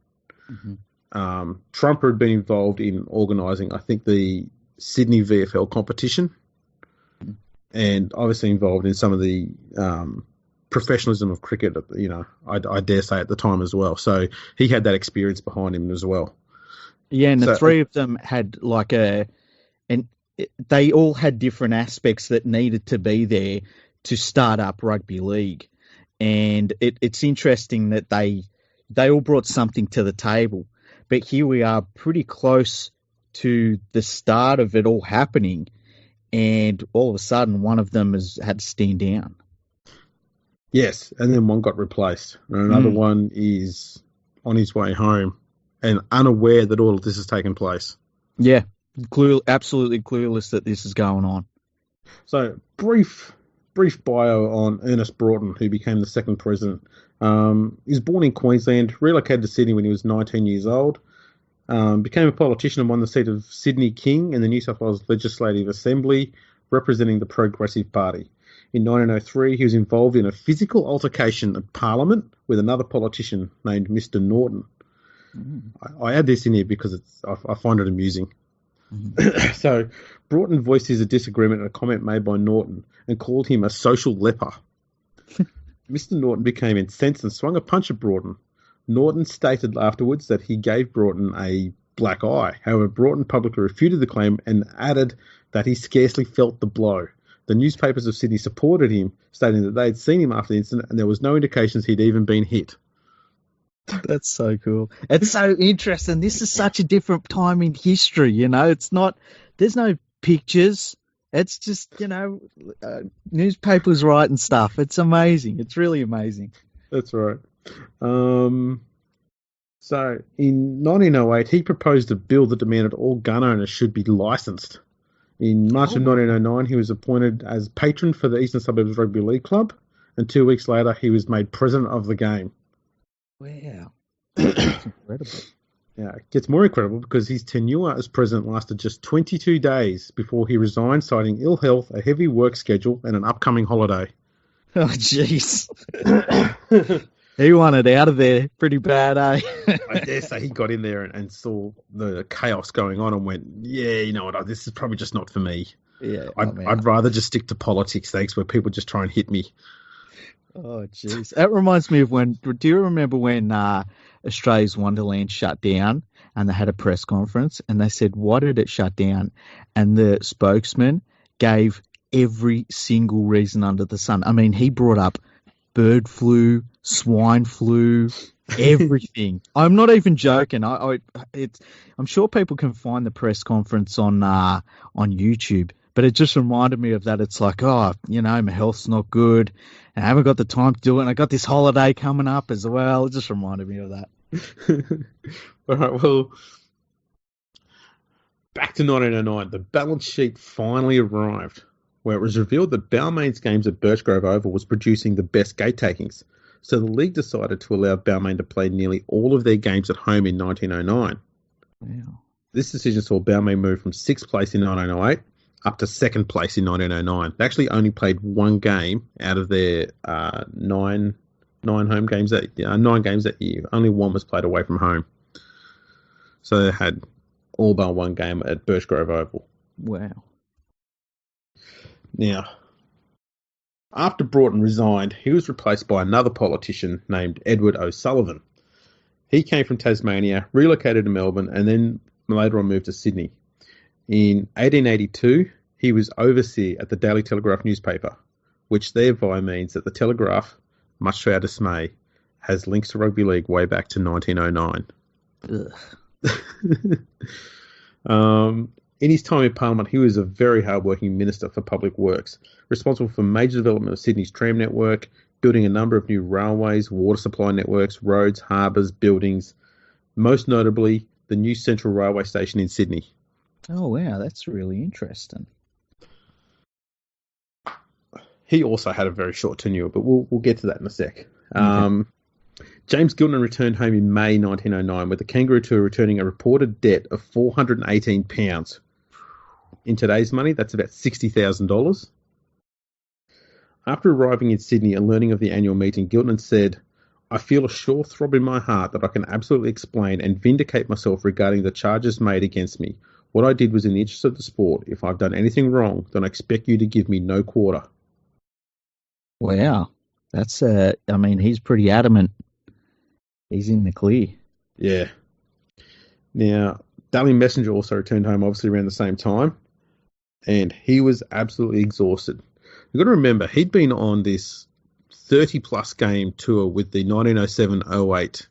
Trumper had been involved in organising, I think, the Sydney VFL competition, and obviously involved in some of the professionalism of cricket, I dare say at the time as well. So he had that experience behind him as well. Yeah, and the three of them had they all had different aspects that needed to be there to start up rugby league. And it's interesting that they all brought something to the table. But here we are pretty close to the start of it all happening, and all of a sudden one of them has had to stand down. Yes, and then one got replaced. And another one is on his way home and unaware that all of this has taken place. Yeah. Absolutely clueless that this is going on. So, brief bio on Ernest Broughton, who became the second president. He was born in Queensland, relocated to Sydney when he was 19 years old, became a politician and won the seat of Sydney King in the New South Wales Legislative Assembly, representing the Progressive Party. In 1903, he was involved in a physical altercation at Parliament with another politician named Mr. Norton. I add this in here because I find it amusing. So, Broughton voiced his disagreement at a comment made by Norton and called him a social leper. Mr. Norton became incensed and swung a punch at Broughton. Norton stated afterwards that he gave Broughton a black eye. However, Broughton publicly refuted the claim and added that he scarcely felt the blow. The newspapers of Sydney supported him, stating that they had seen him after the incident and there was no indications he'd even been hit. That's so cool. It's so interesting. This is such a different time in history, It's not, there's no pictures. It's just, newspapers writing stuff. It's amazing. It's really amazing. That's right. So in 1908, he proposed a bill that demanded all gun owners should be licensed. In March of 1909, he was appointed as patron for the Eastern Suburbs Rugby League Club, and 2 weeks later, he was made president of the game. Wow. That's incredible. Yeah, it gets more incredible because his tenure as president lasted just 22 days before he resigned, citing ill health, a heavy work schedule, and an upcoming holiday. Oh, jeez. He wanted out of there pretty bad, eh? I dare say he got in there and saw the chaos going on and went, yeah, you know what, this is probably just not for me. Yeah, I'd rather just stick to politics, thanks, where people just try and hit me. Oh, jeez. That reminds me of do you remember when Australia's Wonderland shut down and they had a press conference and they said, why did it shut down? And the spokesman gave every single reason under the sun. I mean, he brought up bird flu, swine flu, Everything. I'm not even joking. I'm sure people can find the press conference on YouTube, but it just reminded me of that. It's like, oh, my health's not good, and I haven't got the time to do it, and I got this holiday coming up as well. It just reminded me of that. All right, well, back to 1909. The balance sheet finally arrived, where it was revealed that Balmain's games at Birchgrove Oval was producing the best gate takings. So the league decided to allow Balmain to play nearly all of their games at home in 1909. Wow. This decision saw Balmain move from 6th place in 1908 up to 2nd place in 1909. They actually only played one game out of their nine home games 9 games that year. Only one was played away from home. So they had all but one game at Birchgrove Oval. Wow. Now, after Broughton resigned, he was replaced by another politician named Edward O'Sullivan. He came from Tasmania, relocated to Melbourne, and then later on moved to Sydney. In 1882, he was overseer at the Daily Telegraph newspaper, which thereby means that the Telegraph, much to our dismay, has links to rugby league way back to 1909. In his time in Parliament, he was a very hard-working Minister for Public Works, responsible for major development of Sydney's tram network, building a number of new railways, water supply networks, roads, harbours, buildings, most notably the new Central Railway Station in Sydney. Oh, wow, that's really interesting. He also had a very short tenure, but we'll get to that in a sec. Okay. James Giltinan returned home in May 1909 with the Kangaroo Tour returning a reported debt of £418. In today's money, that's about $60,000. After arriving in Sydney and learning of the annual meeting, Giltinan said, "I feel a sure throb in my heart that I can absolutely explain and vindicate myself regarding the charges made against me. What I did was in the interest of the sport. If I've done anything wrong, then I expect you to give me no quarter." Wow. That's, he's pretty adamant. He's in the clear. Yeah. Now, Daly Messenger also returned home obviously around the same time, and he was absolutely exhausted. You've got to remember, he'd been on this 30-plus game tour with the 1907-08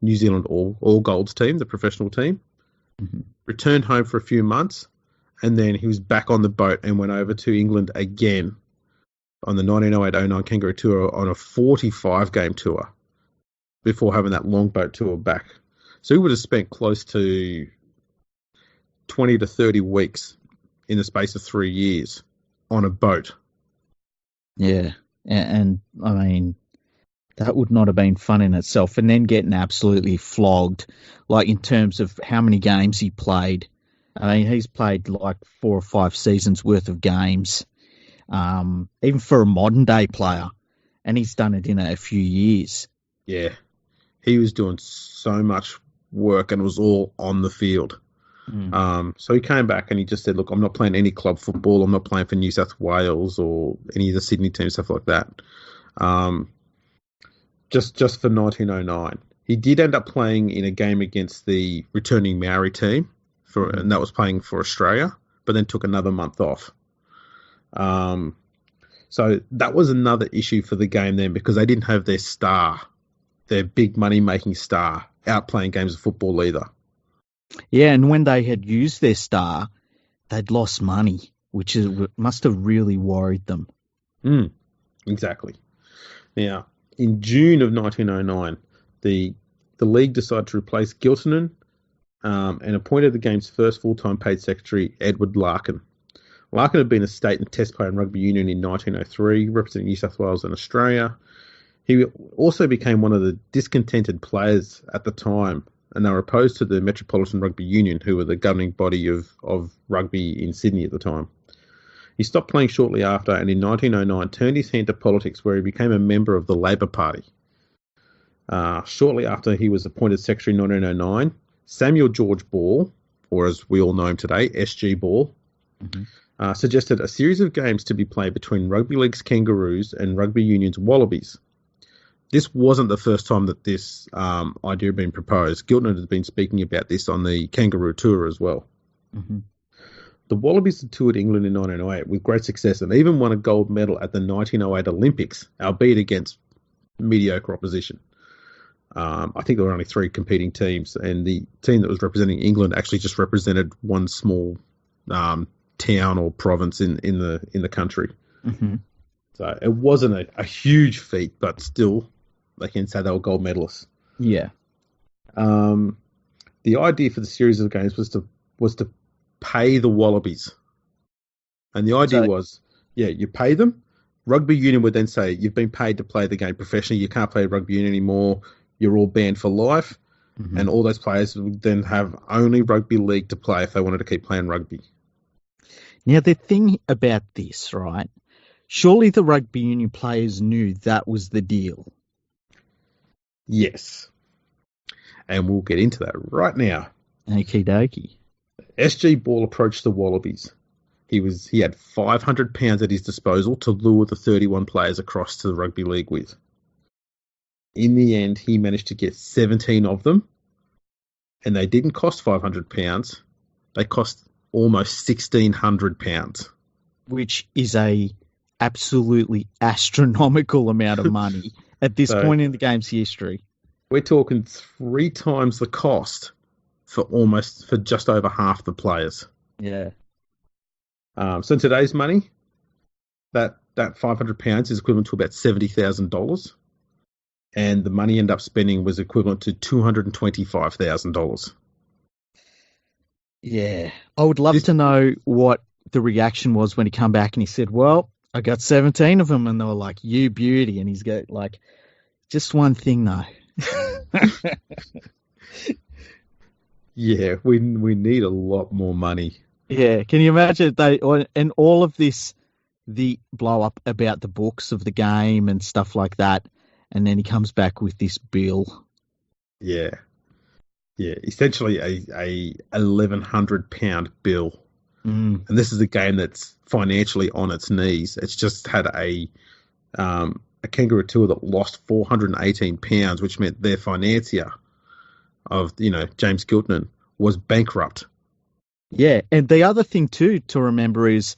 New Zealand All Golds team, the professional team. Mm-hmm. Returned home for a few months, and then he was back on the boat and went over to England again on the 1908-09 Kangaroo Tour on a 45-game tour before having that long boat tour back. So he would have spent close to 20 to 30 weeks in the space of 3 years on a boat. Yeah, and I mean, that would not have been fun in itself. And then getting absolutely flogged, like in terms of how many games he played. I mean, he's played like 4 or 5 seasons worth of games, even for a modern day player, and he's done it in a few years. Yeah, he was doing so much work and it was all on the field. So he came back and he just said, "Look, I'm not playing any club football. I'm not playing for New South Wales or any of the Sydney teams, stuff like that." Just for 1909. He did end up playing in a game against the returning Maori team, and that was playing for Australia, but then took another month off. So that was another issue for the game then, because they didn't have their star, their big money-making star, out playing games of football either. Yeah, and when they had used their star, they'd lost money, which must have really worried them. Exactly. Now, in June of 1909, the league decided to replace Giltinan and appointed the game's first full-time paid secretary, Edward Larkin. Larkin had been a state and test player in rugby union in 1903, representing New South Wales and Australia. He also became one of the discontented players at the time, and they were opposed to the Metropolitan Rugby Union, who were the governing body of rugby in Sydney at the time. He stopped playing shortly after, and in 1909 turned his hand to politics, where he became a member of the Labor Party. Shortly after he was appointed secretary in 1909, Samuel George Ball, or as we all know him today, SG Ball, suggested a series of games to be played between Rugby League's Kangaroos and Rugby Union's Wallabies. This wasn't the first time that this idea had been proposed. Giltinan had been speaking about this on the Kangaroo Tour as well. The Wallabies had toured England in 1908 with great success and even won a gold medal at the 1908 Olympics, albeit against mediocre opposition. I think there were only 3 competing teams, and the team that was representing England actually just represented one small town or province in the country. Mm-hmm. So it wasn't a huge feat, but still, they can say they were gold medalists. Yeah. The idea for the series of games was to pay the Wallabies, and the idea was, you pay them. Rugby union would then say, you've been paid to play the game professionally. You can't play rugby union anymore. You're all banned for life. Mm-hmm. And all those players would then have only rugby league to play if they wanted to keep playing rugby. Now, the thing about this, right? Surely the rugby union players knew that was the deal. Yes. And we'll get into that right now. Okie dokie. SG Ball approached the Wallabies. He had £500 at his disposal to lure the 31 players across to the rugby league with. In the end, he managed to get 17 of them, and they didn't cost £500. They cost almost £1,600. Which is a absolutely astronomical amount of money at this point in the game's history. We're talking 3 times the cost for just over half the players. Yeah. So in today's money, that £500 is equivalent to about $70,000. And the money ended up spending was equivalent to $225,000. Yeah. I would love to know what the reaction was when he come back and he said, well, I got 17 of them. And they were like, you beauty. And he's got like, just one thing though. Yeah, we need a lot more money. Yeah. Can you imagine and all of this, the blow up about the books of the game and stuff like that. And then he comes back with this bill. Yeah. Yeah. Essentially a £1,100 bill. Mm. And this is a game that's financially on its knees. It's just had a Kangaroo Tour that lost £418, which meant their financier of, James Giltinan was bankrupt. Yeah. And the other thing too to remember is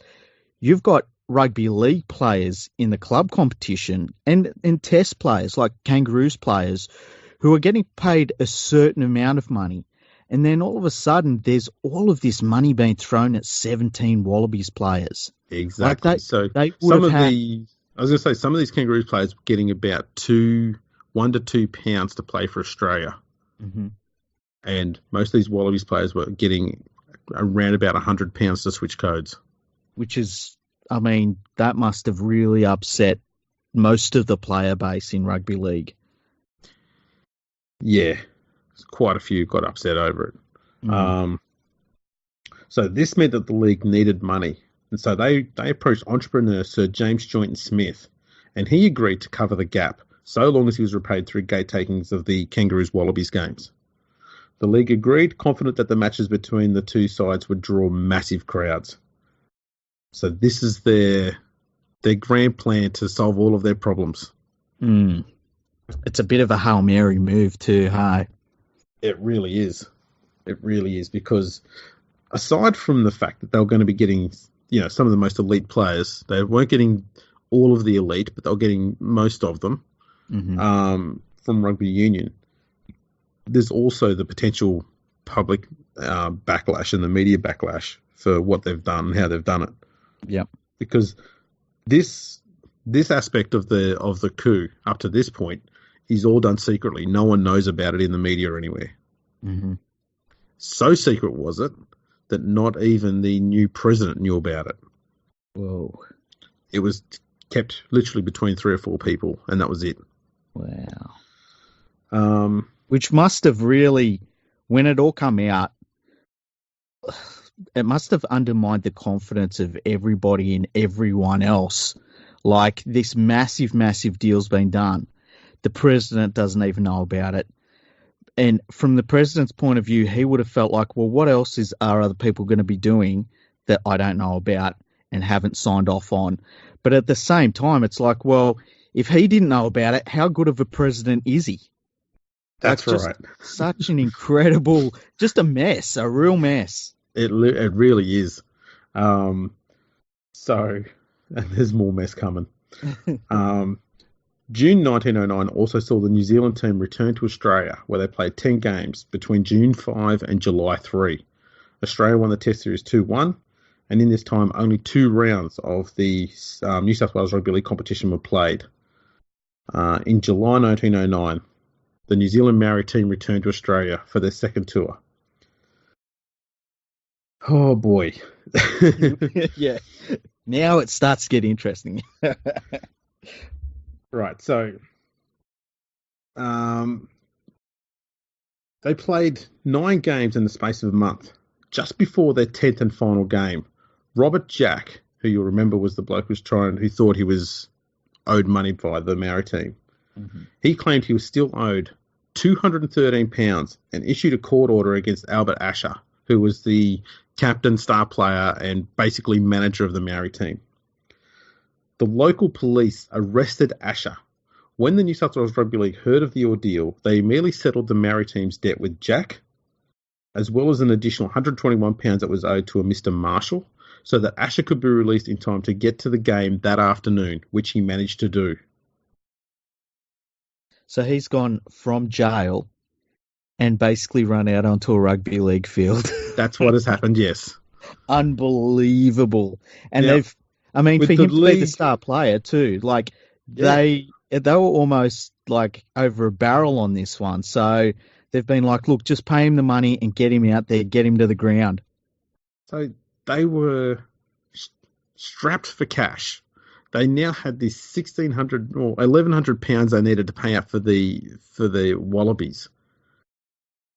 you've got rugby league players in the club competition and test players like Kangaroos players who are getting paid a certain amount of money. And then all of a sudden there's all of this money being thrown at 17 Wallabies players. Exactly. Like some of these Kangaroos players were getting about £1 to £2 to play for Australia. Mm-hmm. And most of these Wallabies players were getting around about £100 to switch codes. Which is, that must have really upset most of the player base in rugby league. Yeah, quite a few got upset over it. Mm. So this meant that the league needed money. And so they approached entrepreneur Sir James Joynton Smith, and he agreed to cover the gap so long as he was repaid through gate takings of the Kangaroos Wallabies games. The league agreed, confident that the matches between the two sides would draw massive crowds. So this is their grand plan to solve all of their problems. Mm. It's a bit of a Hail Mary move too, hey? It really is. It really is, because aside from the fact that they were going to be getting, some of the most elite players, they weren't getting all of the elite, but they were getting most of them from rugby union. There's also the potential public backlash and the media backlash for what they've done and how they've done it. Yeah, because this aspect of the coup up to this point is all done secretly. No one knows about it in the media or anywhere. Mm-hmm. So secret was it that not even the new president knew about it. Whoa! It was kept literally between 3 or 4 people, and that was it. Wow. Which must have really, when it all come out, it must have undermined the confidence of everybody and everyone else. Like, this massive, massive deal's been done. The president doesn't even know about it. And from the president's point of view, he would have felt like, well, what else are other people going to be doing that I don't know about and haven't signed off on? But at the same time, it's like, well, if he didn't know about it, how good of a president is he? That's right. Such an incredible, just a mess, a real mess. It really is. So, and there's more mess coming. June 1909 also saw the New Zealand team return to Australia, where they played 10 games between June 5 and July 3. Australia won the Test Series 2-1, and in this time only 2 rounds of the New South Wales Rugby League competition were played. In July 1909, the New Zealand Maori team returned to Australia for their second tour. Oh boy. Yeah. Now it starts to get interesting. Right, so they played 9 games in the space of a month. Just before their 10th and final game, Robert Jack, who you'll remember was the bloke who thought he was owed money by the Maori team, he claimed he was still owed £213 and issued a court order against Albert Asher, who was the captain, star player, and basically manager of the Maori team. The local police arrested Asher. When the New South Wales Rugby League heard of the ordeal, they immediately settled the Maori team's debt with Jack, as well as an additional £121 that was owed to a Mr. Marshall, so that Asher could be released in time to get to the game that afternoon, which he managed to do. So he's gone from jail and basically run out onto a rugby league field. That's what has happened, yes. Unbelievable. And Yep. for him to be the star player too, like they were almost like over a barrel on this one. So they've been like, look, just pay him the money and get him out there, get him to the ground. So they were strapped for cash. They now had this £1,600 or £1,100 they needed to pay out for the Wallabies,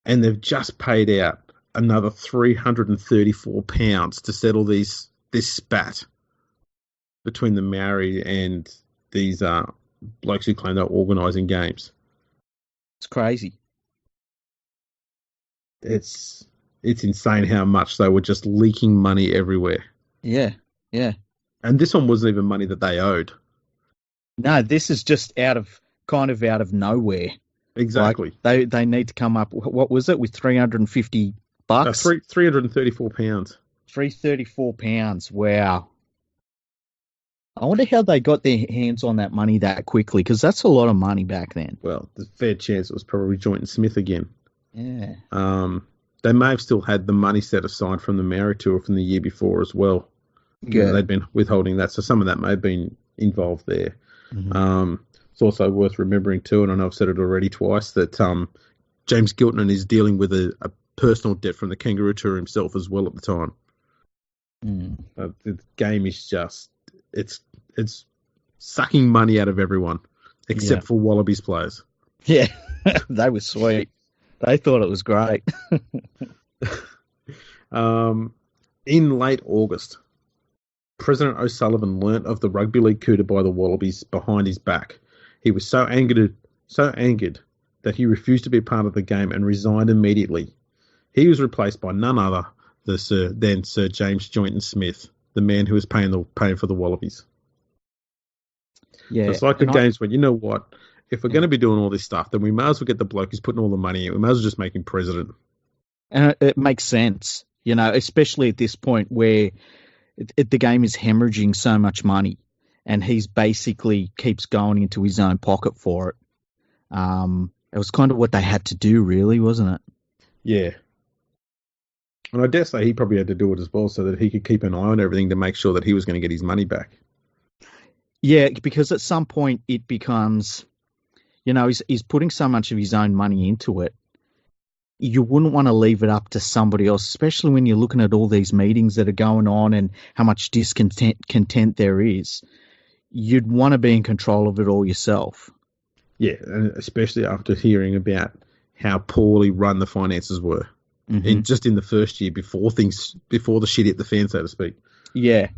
and they've just paid out another £334 to settle this spat between the Maori and these blokes who claim they're organising games. It's crazy. It's insane how much they were just leaking money everywhere. Yeah. And this one wasn't even money that they owed. No, this is just out of nowhere. Exactly. Like they need to come up. What was it with $350? £334. £334. Wow. I wonder how they got their hands on that money that quickly, because that's a lot of money back then. Well, there's a fair chance it was probably Joint and Smith again. Yeah. They may have still had the money set aside from the Maori Tour from the year before as well. Yeah. They'd been withholding that, so some of that may have been involved there. Mm-hmm. It's also worth remembering too, and I know I've said it already twice, that James Giltinan is dealing with a personal debt from the Kangaroo Tour himself as well at the time. The game is just it's sucking money out of everyone except for Wallabies players. Yeah, they were sweet. They thought it was great. In late August, President O'Sullivan learnt of the Rugby League coup by the Wallabies behind his back. He was so angered that he refused to be part of the game and resigned immediately. He was replaced by none other than Sir James Joynton Smith, the man who was paying for the Wallabies. Yeah, so it's like the games when, you know what, if we're going to be doing all this stuff, then we might as well get the bloke who's putting all the money in. We might as well just make him president. And it makes sense, especially at this point where the game is hemorrhaging so much money, and he's basically keeps going into his own pocket for it. It was kind of what they had to do, really, wasn't it? Yeah. And I dare say he probably had to do it as well so that he could keep an eye on everything to make sure that he was going to get his money back. Yeah, because at some point it becomes, he's putting so much of his own money into it. You wouldn't want to leave it up to somebody else, especially when you're looking at all these meetings that are going on and how much discontent there is. You'd want to be in control of it all yourself. Yeah, and especially after hearing about how poorly run the finances were, in the first year before the shit hit the fan, so to speak. Yeah.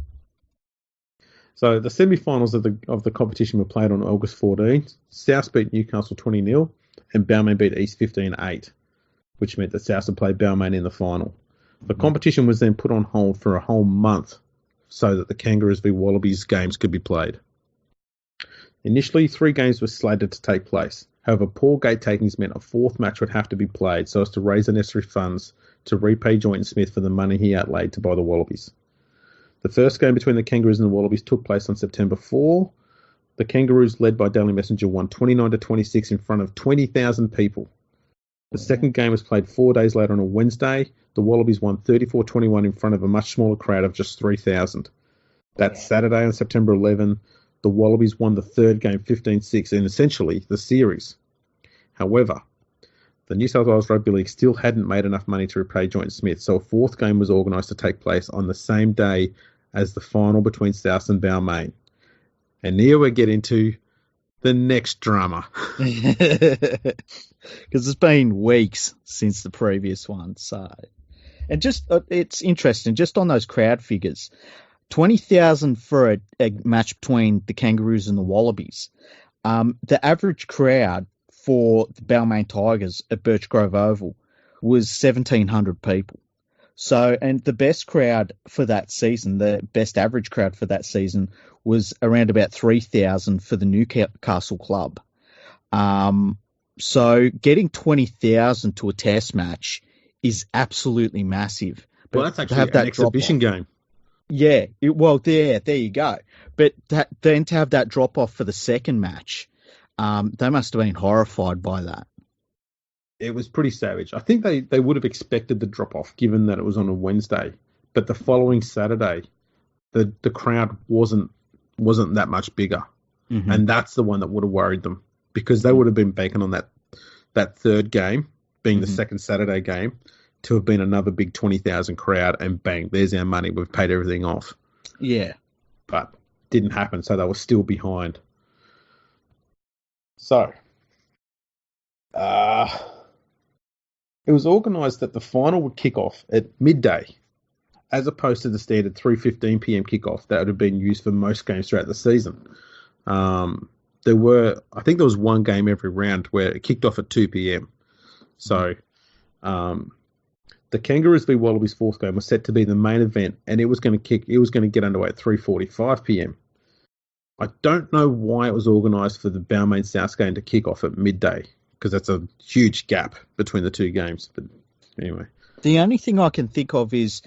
So the semi-finals of the competition were played on August 14. South beat Newcastle 20-0, and Balmain beat East 15-8. Which meant that South would play Balmain in the final. The competition was then put on hold for a whole month so that the Kangaroos v Wallabies games could be played. Initially, 3 games were slated to take place. However, poor gate takings meant a 4th match would have to be played so as to raise the necessary funds to repay Joynton Smith for the money he outlaid to buy the Wallabies. The first game between the Kangaroos and the Wallabies took place on September 4, the Kangaroos, led by Daily Messenger, won 29-26 in front of 20,000 people. The second game was played 4 days later on a Wednesday. The Wallabies won 34-21 in front of a much smaller crowd of just 3,000. That Saturday on September 11, the Wallabies won the third game 15-6 in essentially the series. However, the New South Wales Rugby League still hadn't made enough money to repay Joint Smith, so a fourth game was organised to take place on the same day as the final between South and Balmain. And here we get into the next drama. Because it's been weeks since the previous one. So, and just it's interesting, just on those crowd figures, 20,000 for a match between the Kangaroos and the Wallabies. The average crowd for the Balmain Tigers at Birch Grove Oval was 1,700 people. So, and the best crowd for that season, the best average crowd for that season, was around about 3,000 for the Newcastle club. So getting 20,000 to a test match is absolutely massive. But well, that's actually an exhibition game. Yeah, there you go. But then to have that drop-off for the second match, they must have been horrified by that. It was pretty savage. I think they would have expected the drop-off given that it was on a Wednesday. But the following Saturday, the crowd wasn't that much bigger. Mm-hmm. And that's the one that would have worried them because they would have been banking on that third game, being the second Saturday game, to have been another big 20,000 crowd and bang, there's our money. We've paid everything off. Yeah. But didn't happen, so they were still behind. So, it was organised that the final would kick off at midday, as opposed to the standard 3:15 p.m. kickoff that would have been used for most games throughout the season. I think there was one game every round where it kicked off at 2 p.m. So, the Kangaroos v Wallabies fourth game was set to be the main event, and it was going to get underway at 3:45 p.m. I don't know why it was organised for the Balmain South game to kick off at midday, because that's a huge gap between the two games. But anyway. The only thing I can think of is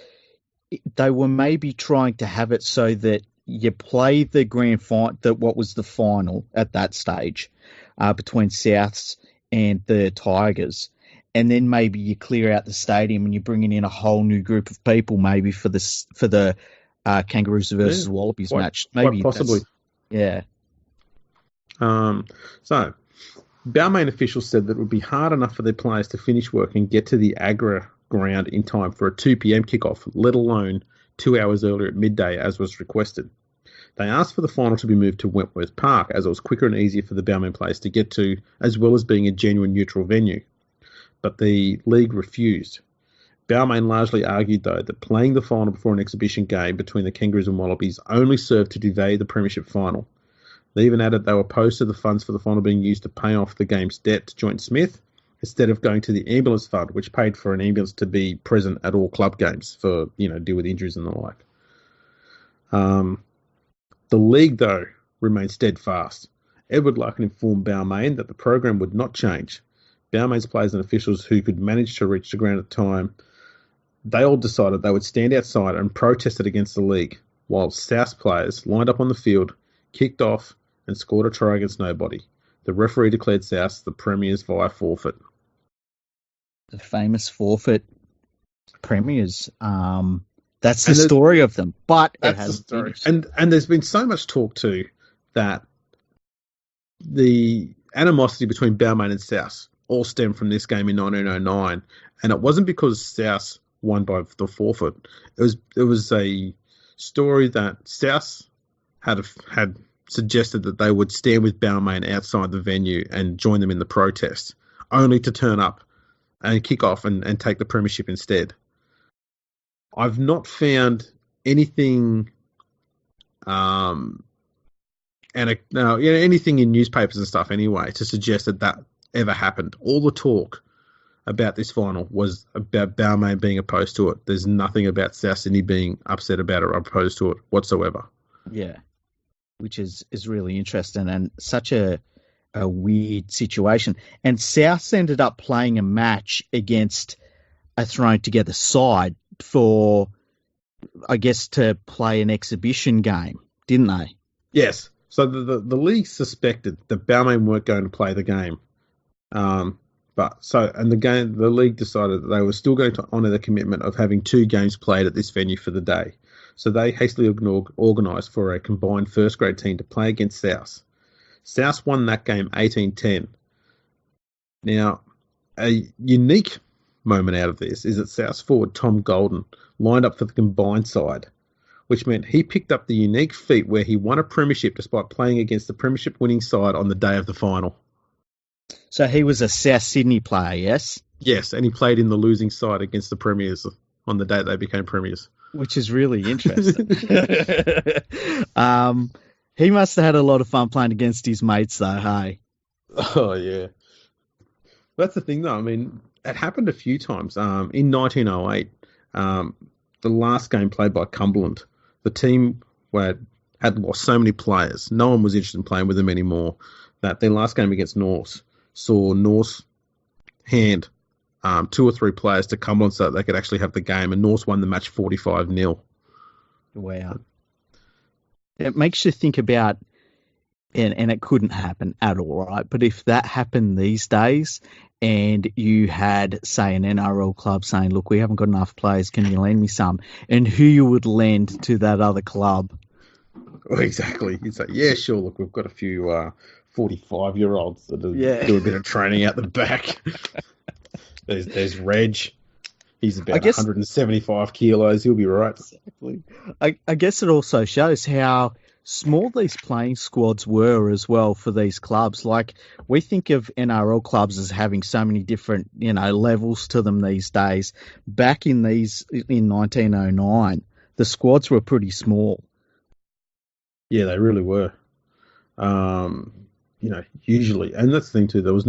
they were maybe trying to have it so that you play the grand final, what was the final at that stage, between Souths and the Tigers, and then maybe you clear out the stadium and you're bringing in a whole new group of people, maybe for the Kangaroos versus Wallabies match. Maybe quite possibly. Yeah. So, Balmain officials said that it would be hard enough for their players to finish work and get to the Agra ground in time for a 2 p.m. kickoff, let alone 2 hours earlier at midday, as was requested. They asked for the final to be moved to Wentworth Park, as it was quicker and easier for the Balmain players to get to, as well as being a genuine neutral venue. But the league refused. Balmain largely argued, though, that playing the final before an exhibition game between the Kangaroos and Wallabies only served to devalue the premiership final. They even added they were opposed to the funds for the final being used to pay off the game's debt to Joint Smith, instead of going to the ambulance fund, which paid for an ambulance to be present at all club games for, deal with injuries and the like. The league, though, remained steadfast. Edward Larkin informed Balmain that the program would not change. Balmain's players and officials who could manage to reach the ground at the time, they all decided they would stand outside and protested against the league, while South players lined up on the field, kicked off, and scored a try against nobody. The referee declared South the premiers via forfeit. The famous forfeit premiers. That's the story of them. But it has the story. And there's been so much talk too that the animosity between Balmain and South all stemmed from this game in 1909, and it wasn't because South won by the forfeit. It was a story that South had suggested that they would stand with Balmain outside the venue and join them in the protest, only to turn up and kick off and take the premiership instead. I've not found anything, anything in newspapers and stuff anyway to suggest that ever happened. All the talk about this final was about Balmain being opposed to it. There's nothing about South Sydney being upset about it or opposed to it whatsoever. Yeah, which is really interesting and such a weird situation. And South ended up playing a match against a thrown together side for, I guess, to play an exhibition game, didn't they? Yes. So the league suspected that Balmain weren't going to play the game. The league decided that they were still going to honour the commitment of having 2 games played at this venue for the day. So they hastily organised for a combined first grade team to play against South. South won that game 18-10. Now, a unique moment out of this is that South forward Tom Golden lined up for the combined side, which meant he picked up the unique feat where he won a premiership despite playing against the premiership winning side on the day of the final. So he was a South Sydney player, yes? Yes, and he played in the losing side against the premiers on the day they became premiers. Which is really interesting. He must have had a lot of fun playing against his mates, though, hey? Oh, yeah. That's the thing, though. I mean, it happened a few times. In 1908, the last game played by Cumberland, the team had lost so many players. No one was interested in playing with them anymore. That their last game against North saw North hand 2 or 3 players to Cumberland so that they could actually have the game, and North won the match 45-0. Wow. It makes you think about, and it couldn't happen at all, right? But if that happened these days and you had, say, an NRL club saying, look, we haven't got enough players, can you lend me some? And who you would lend to that other club? Well, exactly. You'd say, yeah, sure, look, we've got a few 45-year-olds that do a bit of training out the back. There's Reg. He's about 175 kilos. He'll be right. Exactly. I guess it also shows how small these playing squads were as well for these clubs. Like, we think of NRL clubs as having so many different, levels to them these days. Back in 1909, the squads were pretty small. Yeah, they really were. Usually, and that's the thing too, there's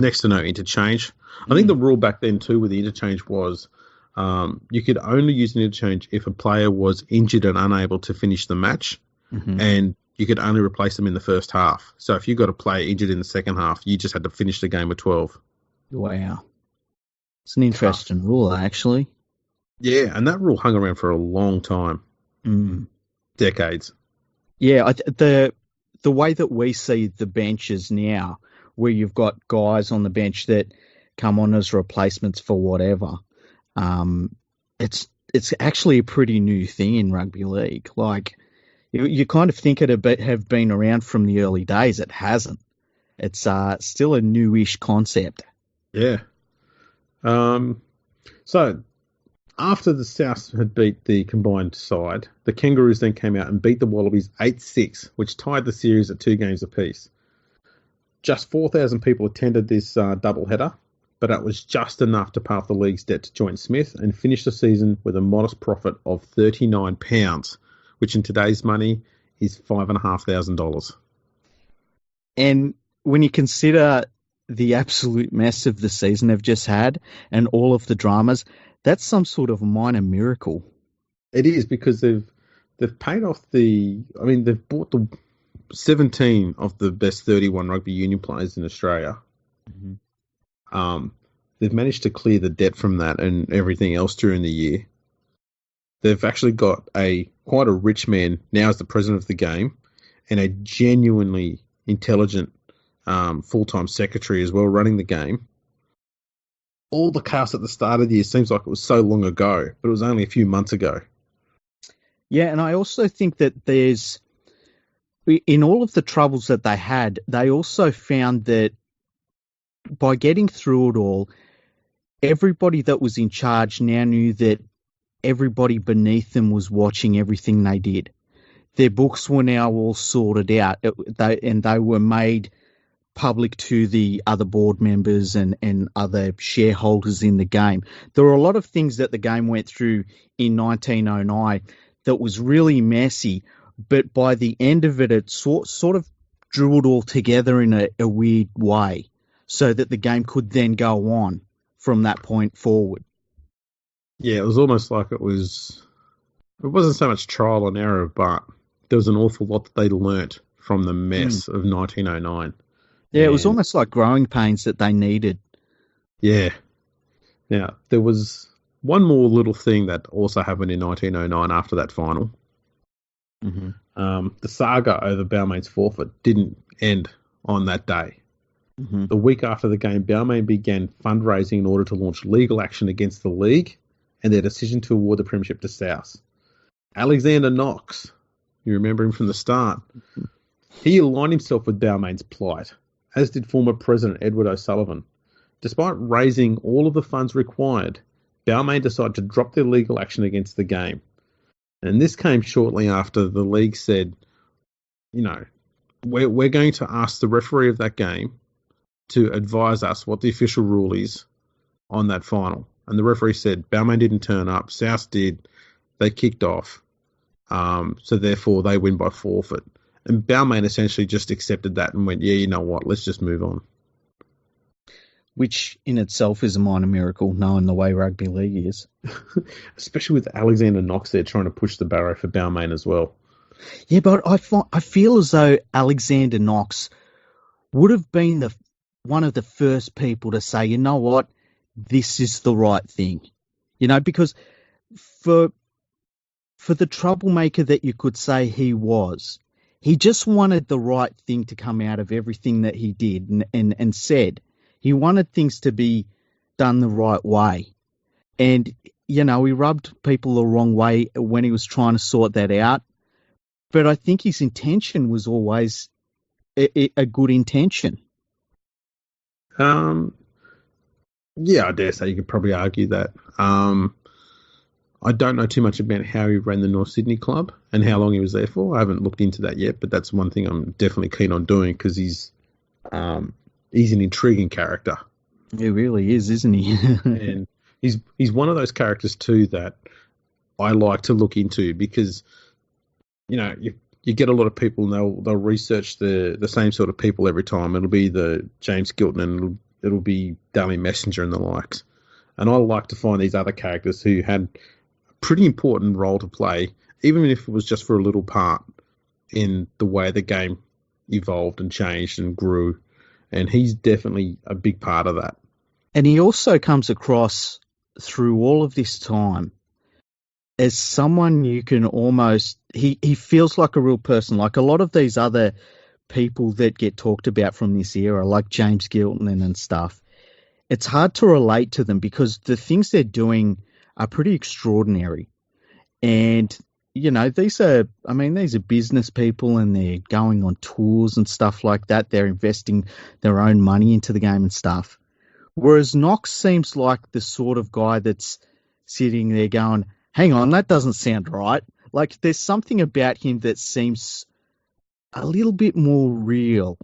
next to no interchange. I think the rule back then too with the interchange was you could only use an interchange if a player was injured and unable to finish the match, and you could only replace them in the first half. So if you got a player injured in the second half, you just had to finish the game with 12. Wow. It's an interesting rule, actually. Yeah, and that rule hung around for a long time. Decades. Yeah, the way that we see the benches now, where you've got guys on the bench that come on as replacements for whatever, it's actually a pretty new thing in rugby league. Like, you kind of think it have been around from the early days. It hasn't. It's still a newish concept. Yeah. So after the South had beat the combined side, the Kangaroos then came out and beat the Wallabies 8-6, which tied the series at 2 games apiece. Just 4,000 people attended this doubleheader, but it was just enough to pay off the league's debt to Joint Smith and finish the season with a modest profit of £39, which in today's money is $5,500. And when you consider the absolute mess of the season they've just had and all of the dramas, that's some sort of minor miracle. It is, because they've paid off they've bought the 17 of the best 31 rugby union players in Australia. They've managed to clear the debt from that and everything else during the year. They've actually got quite a rich man now as the president of the game, and a genuinely intelligent full-time secretary as well running the game. All the chaos at the start of the year seems like it was so long ago, but it was only a few months ago. Yeah, and I also think that in all of the troubles that they had, they also found that by getting through it all, everybody that was in charge now knew that everybody beneath them was watching everything they did. Their books were now all sorted out, and they were made public to the other board members and other shareholders in the game. There were a lot of things that the game went through in 1909 that was really messy, but by the end of it, it sort of drew it all together in a weird way so that the game could then go on from that point forward. Yeah, it was almost like it wasn't so much trial and error, but there was an awful lot that they learnt from the mess of 1909. Yeah, it was almost like growing pains that they needed. Yeah. Now, there was one more little thing that also happened in 1909 after that final. The saga over Balmain's forfeit didn't end on that day. The week after the game, Balmain began fundraising in order to launch legal action against the league and their decision to award the premiership to South. Alexander Knox, you remember him from the start, he aligned himself with Balmain's plight, as did former President Edward O'Sullivan. Despite raising all of the funds required, Balmain decided to drop their legal action against the game. And this came shortly after the league said, we're going to ask the referee of that game to advise us what the official rule is on that final. And the referee said Balmain didn't turn up, South did, they kicked off, so therefore they win by forfeit. And Balmain essentially just accepted that and went, yeah, you know what, let's just move on. Which in itself is a minor miracle, knowing the way rugby league is. Especially with Alexander Knox there trying to push the barrow for Balmain as well. Yeah, but I feel as though Alexander Knox would have been one of the first people to say, you know what, this is the right thing. Because for the troublemaker that you could say he was, he just wanted the right thing to come out of everything that he did and said. He wanted things to be done the right way. And, he rubbed people the wrong way when he was trying to sort that out. But I think his intention was always a good intention. Yeah, I dare say you could probably argue that. I don't know too much about how he ran the North Sydney club and how long he was there for. I haven't looked into that yet, but that's one thing I'm definitely keen on doing because he's an intriguing character. He really is, isn't he? And he's one of those characters too that I like to look into because you get a lot of people and they'll research the same sort of people every time. It'll be the James Gilton and it'll be Daly Messenger and the likes. And I like to find these other characters who had a pretty important role to play, even if it was just for a little part in the way the game evolved and changed and grew. And he's definitely a big part of that. And he also comes across through all of this time as someone you can almost, he feels like a real person, like a lot of these other people that get talked about from this era, like James Gilton and stuff. It's hard to relate to them because the things they're doing are pretty extraordinary. And, these are business people and they're going on tours and stuff like that. They're investing their own money into the game and stuff. Whereas Knox seems like the sort of guy that's sitting there going, hang on, that doesn't sound right. Like there's something about him that seems a little bit more real,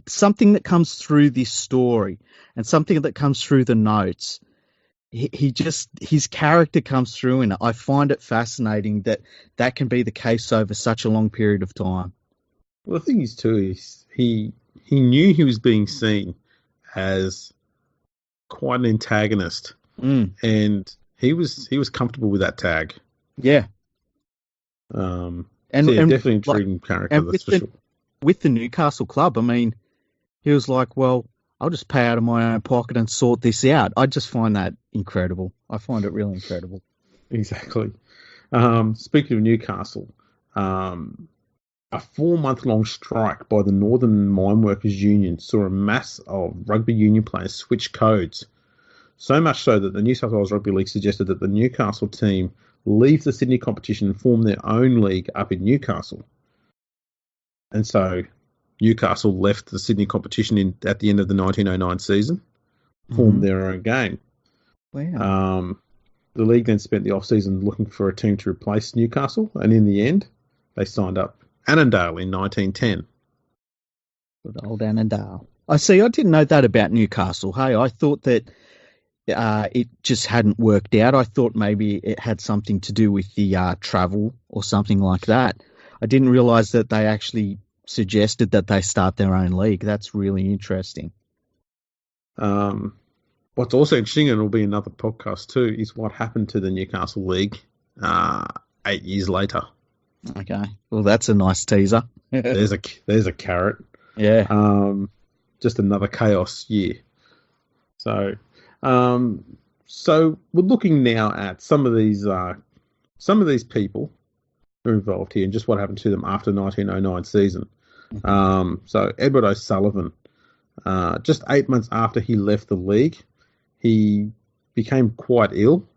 something that comes through this story and something that comes through the notes. His character comes through, and I find it fascinating that can be the case over such a long period of time. Well, the thing is too, he knew he was being seen as quite an antagonist, and he was comfortable with that tag. Yeah. And definitely intriguing character, that's for sure. With the Newcastle club, he was like, well, I'll just pay out of my own pocket and sort this out. I just find that incredible. I find it really incredible. Exactly. Speaking of Newcastle, a 4-month-long strike by the Northern Mine Workers Union saw a mass of rugby union players switch codes. So much so that the New South Wales Rugby League suggested that the Newcastle team leave the Sydney competition and form their own league up in Newcastle. And so Newcastle left the Sydney competition at the end of the 1909 season, formed their own game. Wow. The league then spent the off-season looking for a team to replace Newcastle, and in the end, they signed up Annandale in 1910. Good old Annandale. I see. I didn't know that about Newcastle. Hey, I thought that it just hadn't worked out. I thought maybe it had something to do with the travel or something like that. I didn't realise that they actually suggested that they start their own league. That's really interesting. What's also interesting, and it'll be another podcast too, is what happened to the Newcastle League 8 years later. Okay, well that's a nice teaser. there's a carrot. Yeah. Just another chaos year. So we're looking now at some of these people are involved here and just what happened to them after 1909 season. So Edward O'Sullivan, just 8 months after he left the league, he became quite ill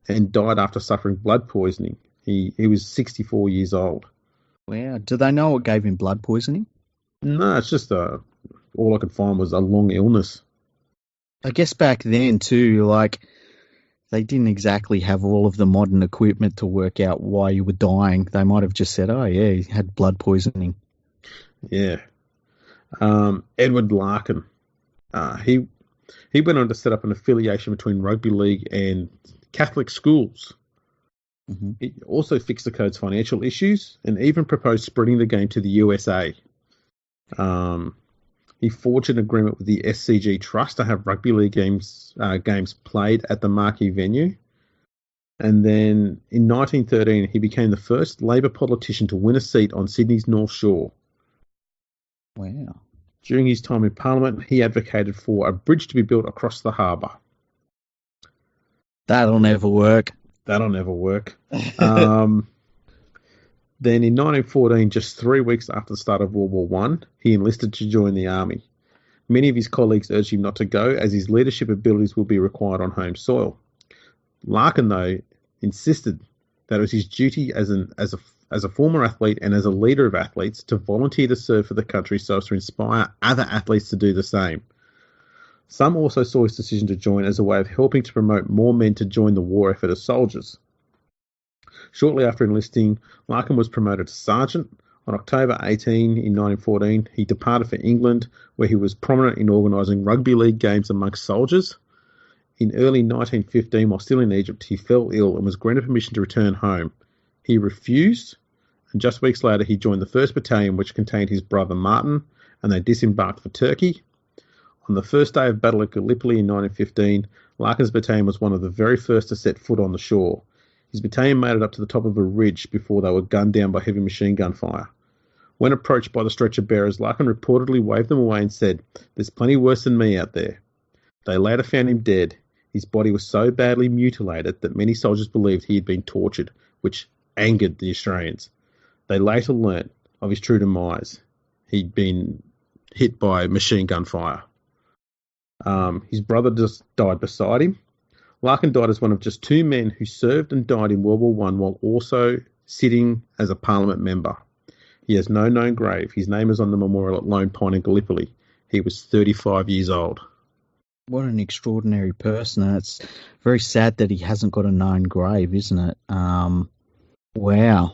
and died after suffering blood poisoning. He was 64 years old. Wow. Do they know what gave him blood poisoning? No, it's just all I could find was a long illness. I guess back then too, like, they didn't exactly have all of the modern equipment to work out why you were dying. They might have just said, oh yeah, he had blood poisoning. Yeah. Edward Larkin. He went on to set up an affiliation between rugby league and Catholic schools. Mm-hmm. He also fixed the code's financial issues and even proposed spreading the game to the USA. He forged an agreement with the SCG Trust to have rugby league games played at the marquee venue. And then in 1913, he became the first Labor politician to win a seat on Sydney's North Shore. Wow. During his time in Parliament, he advocated for a bridge to be built across the harbour. That'll never work. That'll never work. Then in 1914, just 3 weeks after the start of World War One, he enlisted to join the army. Many of his colleagues urged him not to go, as his leadership abilities would be required on home soil. Larkin, though, insisted that it was his duty as a former athlete and as a leader of athletes to volunteer to serve for the country so as to inspire other athletes to do the same. Some also saw his decision to join as a way of helping to promote more men to join the war effort as soldiers. Shortly after enlisting, Larkin was promoted to sergeant. On October 18 in 1914, he departed for England, where he was prominent in organising rugby league games amongst soldiers. In early 1915, while still in Egypt, he fell ill and was granted permission to return home. He refused, and just weeks later he joined the 1st Battalion, which contained his brother Martin, and they disembarked for Turkey. On the first day of battle at Gallipoli in 1915, Larkin's battalion was one of the very first to set foot on the shore. His battalion made it up to the top of a ridge before they were gunned down by heavy machine gun fire. When approached by the stretcher bearers, Larkin reportedly waved them away and said, "There's plenty worse than me out there." They later found him dead. His body was so badly mutilated that many soldiers believed he had been tortured, which angered the Australians. They later learnt of his true demise. He'd been hit by machine gun fire. His brother just died beside him. Larkin died as one of just 2 men who served and died in World War One while also sitting as a Parliament member. He has no known grave. His name is on the memorial at Lone Pine in Gallipoli. He was 35 years old. What an extraordinary person. And it's very sad that he hasn't got a known grave, isn't it? Wow.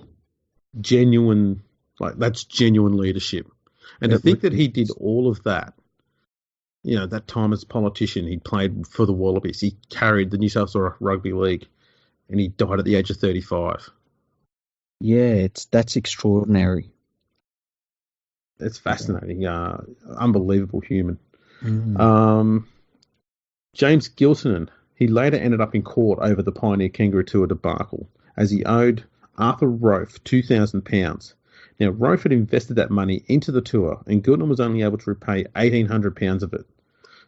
Genuine, that's genuine leadership. And to think that he did all of that, that time as a politician, he played for the Wallabies. He carried the New South Wales Rugby League, and he died at the age of 35. Yeah, that's extraordinary. It's fascinating. Unbelievable human. Mm. James Giltinan, he later ended up in court over the Pioneer Kangaroo Tour debacle, as he owed Arthur Rofe £2,000. Now, Rofe had invested that money into the tour, and Giltinan was only able to repay £1,800 of it.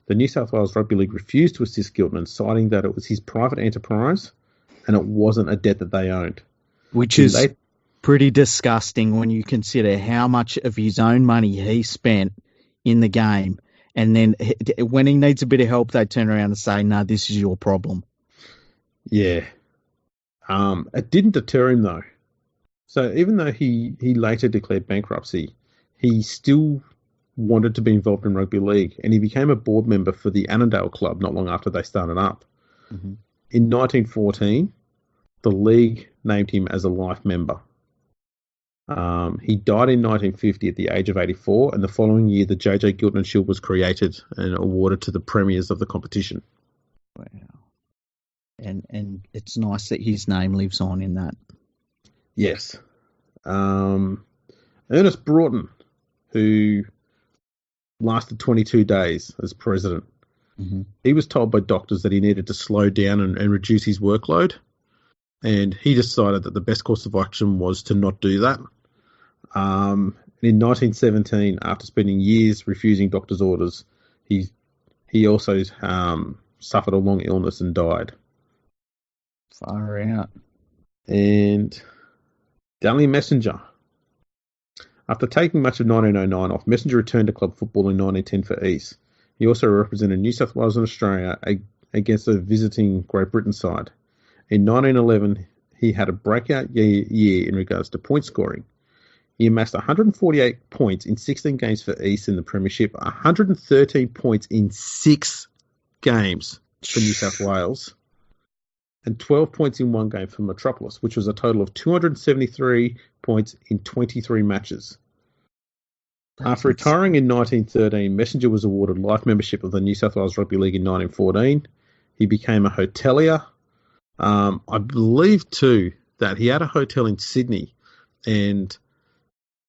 The New South Wales Rugby League refused to assist Giltinan, citing that it was his private enterprise and it wasn't a debt that they owned. Which is pretty disgusting when you consider how much of his own money he spent in the game, and then when he needs a bit of help, they turn around and say, "No, this is your problem." Yeah. It didn't deter him, though. So even though he later declared bankruptcy, he still wanted to be involved in rugby league, and he became a board member for the Annandale Club not long after they started up. Mm-hmm. In 1914, the league named him as a life member. He died in 1950 at the age of 84, and the following year the J.J. Giltinan Shield was created and awarded to the premiers of the competition. Wow. And it's nice that his name lives on in that. Yes. Ernest Broughton, who lasted 22 days as president. Mm-hmm. He was told by doctors that he needed to slow down and reduce his workload, and he decided that the best course of action was to not do that. In 1917, after spending years refusing doctors' orders, he also suffered a long illness and died. Far out. And Dally Messenger. After taking much of 1909 off, Messenger returned to club football in 1910 for East. He also represented New South Wales and Australia against a visiting Great Britain side. In 1911, he had a breakout year in regards to point scoring. He amassed 148 points in 16 games for East in the Premiership, 113 points in 6 games for New South Wales, and 12 points in 1 game for Metropolis, which was a total of 273 points in 23 matches. After retiring in 1913, Messenger was awarded life membership of the New South Wales Rugby League in 1914. He became a hotelier. I believe, too, that he had a hotel in Sydney, and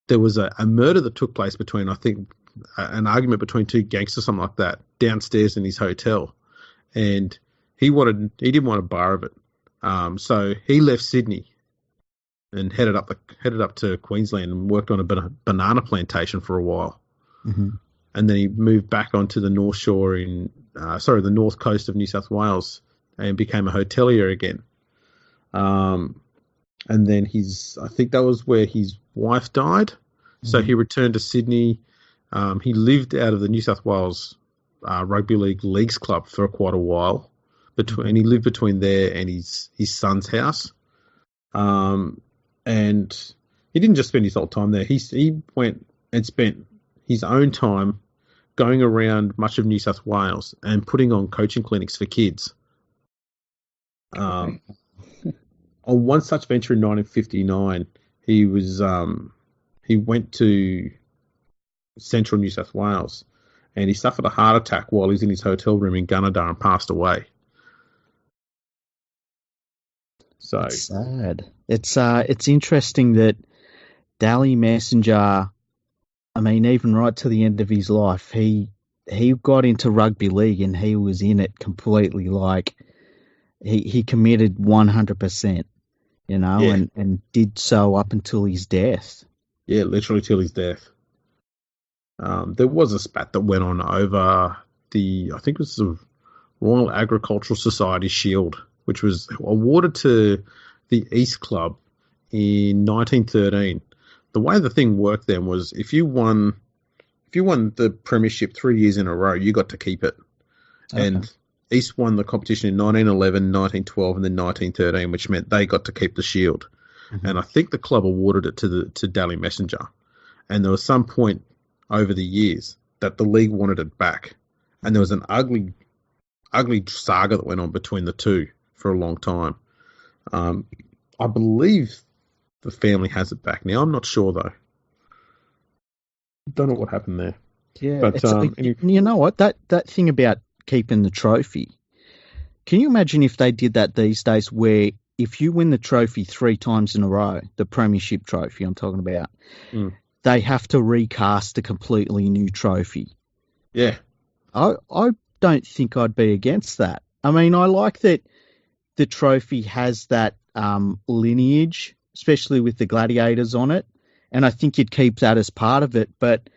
there was a murder that took place between, I think, an argument between 2 gangsters, something like that, downstairs in his hotel. And he didn't want a bar of it. So he left Sydney and headed up to Queensland and worked on a banana plantation for a while. Mm-hmm. And then he moved back onto the North Shore the North Coast of New South Wales and became a hotelier again. And then I think that was where his wife died. Mm-hmm. So he returned to Sydney. He lived out of the New South Wales Rugby League Leagues Club for quite a while. And he lived between there and his son's house. And he didn't just spend his whole time there. He went and spent his own time going around much of New South Wales and putting on coaching clinics for kids. On one such venture in 1959, he went to central New South Wales and he suffered a heart attack while he was in his hotel room in Gunnedah and passed away. So it's sad. It's interesting that Dally Messenger, I mean, even right to the end of his life, he got into rugby league and he was in it completely. Like he committed 100%, and did so up until his death. Yeah, literally till his death. There was a spat that went on over I think it was the Royal Agricultural Society Shield, which was awarded to the East Club in 1913. The way the thing worked then was if you won the premiership 3 years in a row, you got to keep it. Okay. And East won the competition in 1911, 1912, and then 1913, which meant they got to keep the shield. Mm-hmm. And I think the club awarded it to Dally Messenger. And there was some point over the years that the league wanted it back. And there was an ugly saga that went on between the two for a long time. I believe the family has it back now. I'm not sure, though. Don't know what happened there. Yeah, but you know what? That thing about keeping the trophy, can you imagine if they did that these days where if you win the trophy 3 times in a row, the premiership trophy I'm talking about, they have to recast a completely new trophy? Yeah. I don't think I'd be against that. I mean, I like that the trophy has that lineage, especially with the gladiators on it, and I think you'd keep that as part of it, but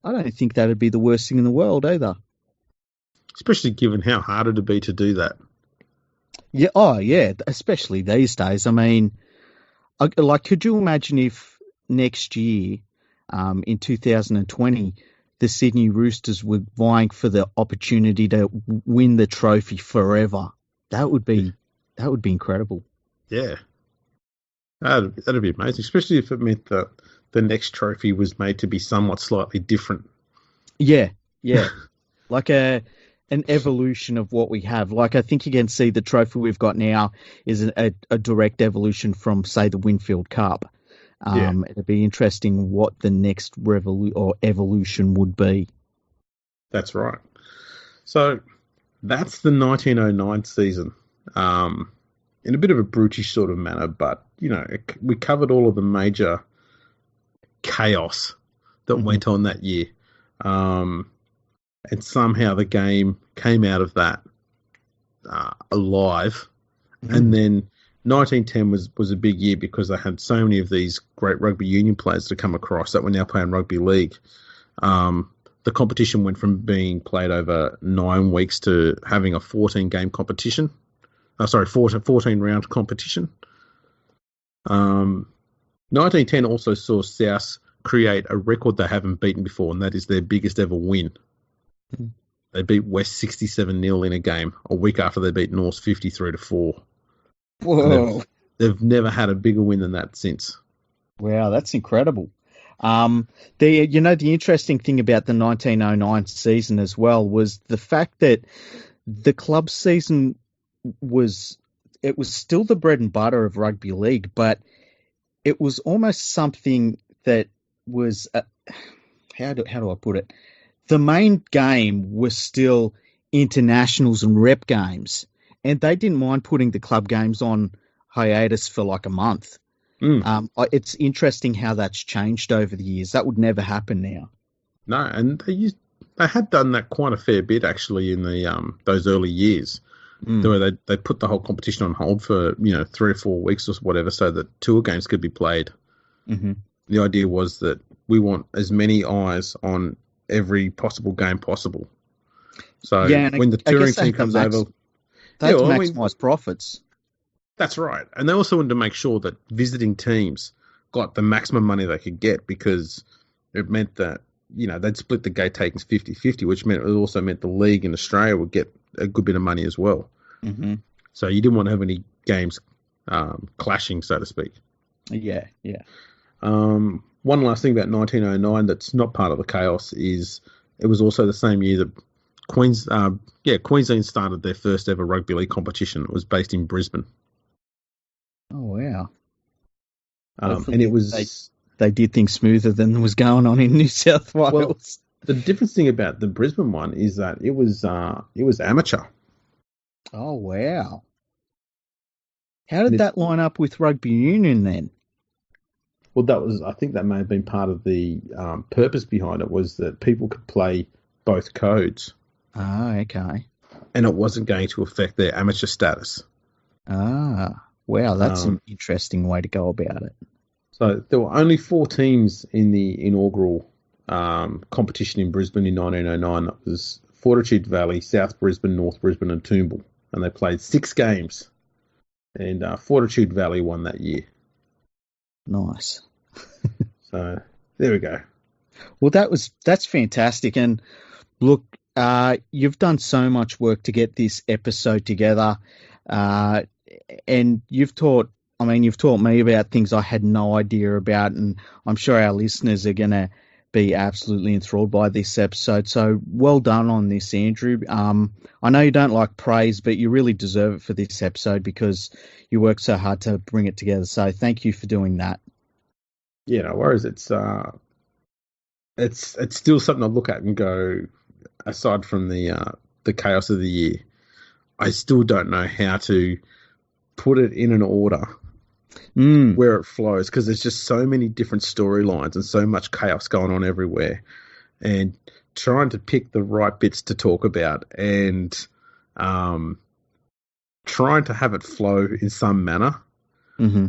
I don't think that'd be the worst thing in the world either. Especially given how hard it'd be to do that. Yeah, oh yeah, especially these days. I mean, could you imagine if next year, in 2020, the Sydney Roosters were vying for the opportunity to win the trophy forever? That would be incredible. Yeah. That'd be amazing, especially if it meant that the next trophy was made to be somewhat slightly different. Yeah. Like an evolution of what we have. Like I think you can see the trophy we've got now is a direct evolution from, say, the Winfield Cup. It'd be interesting what the next evolution would be. That's right. So that's the 1909 season. In a bit of a brutish sort of manner, but, we covered all of the major chaos that went on that year. And somehow the game came out of that alive. And then 1910 was a big year because they had so many of these great rugby union players to come across that were now playing rugby league. The competition went from being played over 9 weeks to having a 14-game competition. 14-round competition. 1910 also saw South create a record they haven't beaten before, and that is their biggest ever win. Mm. They beat West 67-0 in a game a week after they beat North 53-4. Whoa. They've never had a bigger win than that since. Wow, that's incredible. The interesting thing about the 1909 season as well was the fact that the club season was still the bread and butter of rugby league, but it was almost something that was how do I put it? The main game was still internationals and rep games, and they didn't mind putting the club games on hiatus for like a month. It's interesting how that's changed over the years. That would never happen now. No, and they had done that quite a fair bit actually in the those early years. Where they put the whole competition on hold for 3 or 4 weeks or whatever, so that tour games could be played. Mm-hmm. The idea was that we want as many eyes on every possible game possible. So when the touring team comes over, they have to maximise profits. That's right, and they also wanted to make sure that visiting teams got the maximum money they could get, because it meant that they'd split the gate takings 50-50, which meant it also meant the league in Australia would get a good bit of money as well. Mm-hmm. So you didn't want to have any games clashing, so to speak. Yeah. One last thing about 1909 that's not part of the chaos is it was also the same year that Queensland started their first ever rugby league competition. It was based in Brisbane. Oh, wow. And it was... They did things smoother than was going on in New South Wales. Well, the difference thing about the Brisbane one is that it was amateur. Oh, wow. How did that line up with rugby union then? Well, I think that may have been part of the purpose behind it, was that people could play both codes. Ah, okay. And it wasn't going to affect their amateur status. Ah, wow, that's an interesting way to go about it. So there were only 4 teams in the inaugural competition in Brisbane in 1909. That was Fortitude Valley, South Brisbane, North Brisbane and Toombul. And they played 6 games. And Fortitude Valley won that year. Nice. So there we go. Well, that's fantastic. And look, you've done so much work to get this episode together. And you've taught me about things I had no idea about, and I'm sure our listeners are going to be absolutely enthralled by this episode. So well done on this, Andrew. I know you don't like praise, but you really deserve it for this episode because you worked so hard to bring it together. So thank you for doing that. Yeah, no worries. It's still something I look at and go, aside from the chaos of the year, I still don't know how to put it in an order where it flows, because there's just so many different storylines and so much chaos going on everywhere, and trying to pick the right bits to talk about and trying to have it flow in some manner. Mm-hmm.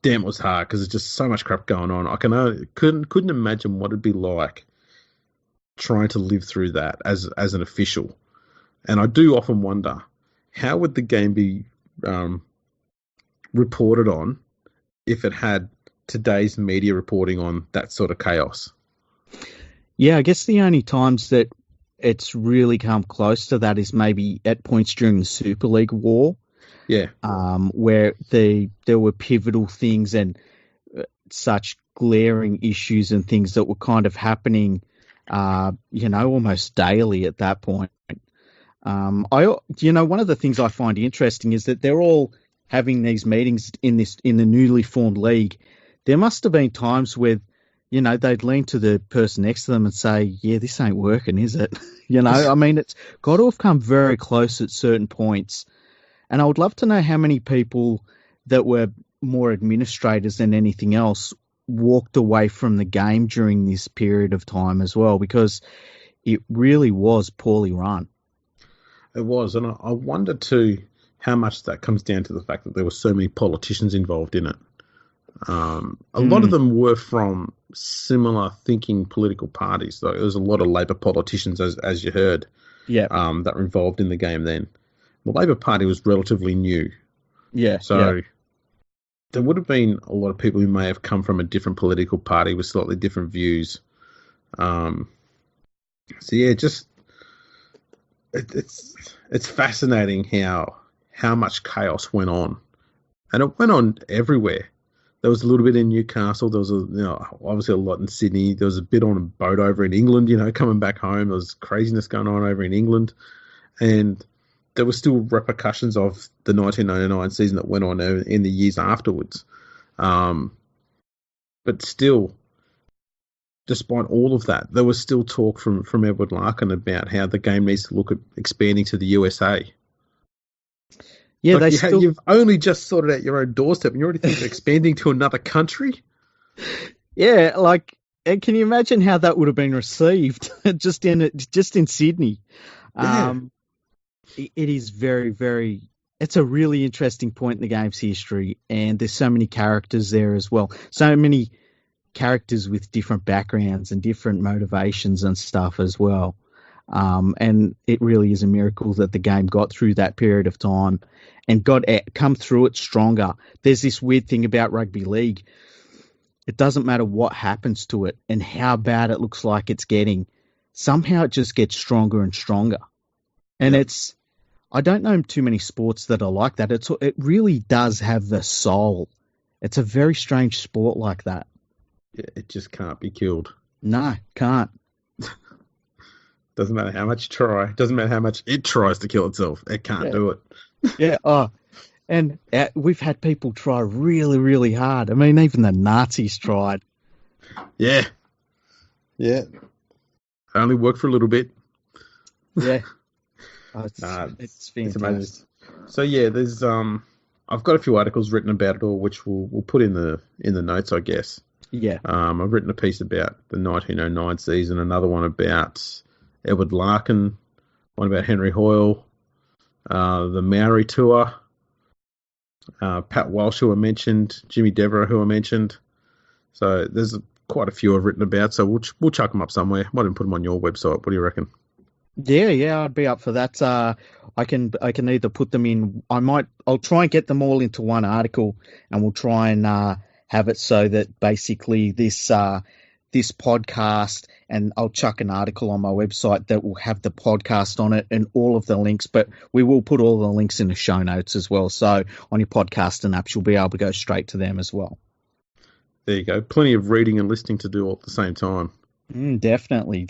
Damn, it was hard because there's just so much crap going on. I couldn't imagine what it'd be like trying to live through that as an official. And I do often wonder, how would the game be reported on if it had today's media reporting on that sort of chaos? Yeah, I guess the only times that it's really come close to that is maybe at points during the Super League war. Yeah. Where there were pivotal things and such glaring issues and things that were kind of happening, almost daily at that point. One of the things I find interesting is that they're all having these meetings in the newly formed league. There must have been times where, they'd lean to the person next to them and say, yeah, this ain't working, is it? It's got to have come very close at certain points. And I would love to know how many people that were more administrators than anything else walked away from the game during this period of time as well, because it really was poorly run. It was, and I wonder too how much that comes down to the fact that there were so many politicians involved in it. A lot of them were from similar thinking political parties. So there was a lot of Labor politicians, as you heard, that were involved in the game then. The Labor Party was relatively new. Yeah. So there would have been a lot of people who may have come from a different political party with slightly different views. So yeah, just it's fascinating how much chaos went on, and it went on everywhere. There was a little bit in Newcastle. There was obviously a lot in Sydney. There was a bit on a boat over in England. Coming back home, there was craziness going on over in England, and there were still repercussions of the 1999 season that went on in the years afterwards. But still, despite all of that, there was still talk from Edward Larkin about how the game needs to look at expanding to the USA. Yeah, you've only just sorted out your own doorstep, and you already think of expanding to another country. Yeah, and can you imagine how that would have been received just in Sydney? Yeah. It is very, very. It's a really interesting point in the game's history, and there's so many characters there as well. So many characters with different backgrounds and different motivations and stuff as well. And it really is a miracle that the game got through that period of time and come through it stronger. There's this weird thing about rugby league. It doesn't matter what happens to it and how bad it looks like it's getting. Somehow it just gets stronger and stronger. And I don't know too many sports that are like that. It really does have the soul. It's a very strange sport like that. Yeah, it just can't be killed. No, can't. Doesn't matter how much you try. Doesn't matter how much it tries to kill itself. It can't do it. Yeah. And we've had people try really, really hard. I mean, even the Nazis tried. Yeah. Yeah. Only worked for a little bit. Yeah. It's fantastic. It's amazing. So yeah, there's I've got a few articles written about it all, which we'll put in the notes, I guess. Yeah. I've written a piece about the 1909 season, another one about Edward Larkin, one about Henry Hoyle, the Maori Tour, Pat Walsh, who I mentioned, Jimmy Devereux, who I mentioned. So there's quite a few I've written about. So we'll chuck them up somewhere. Might even put them on your website. What do you reckon? Yeah, I'd be up for that. I can either put them in. I'll try and get them all into one article, and we'll try and have it so that basically this podcast, and I'll chuck an article on my website that will have the podcast on it and all of the links. But we will put all the links in the show notes as well. So on your podcast and apps, you'll be able to go straight to them as well. There you go. Plenty of reading and listening to do all at the same time. Definitely.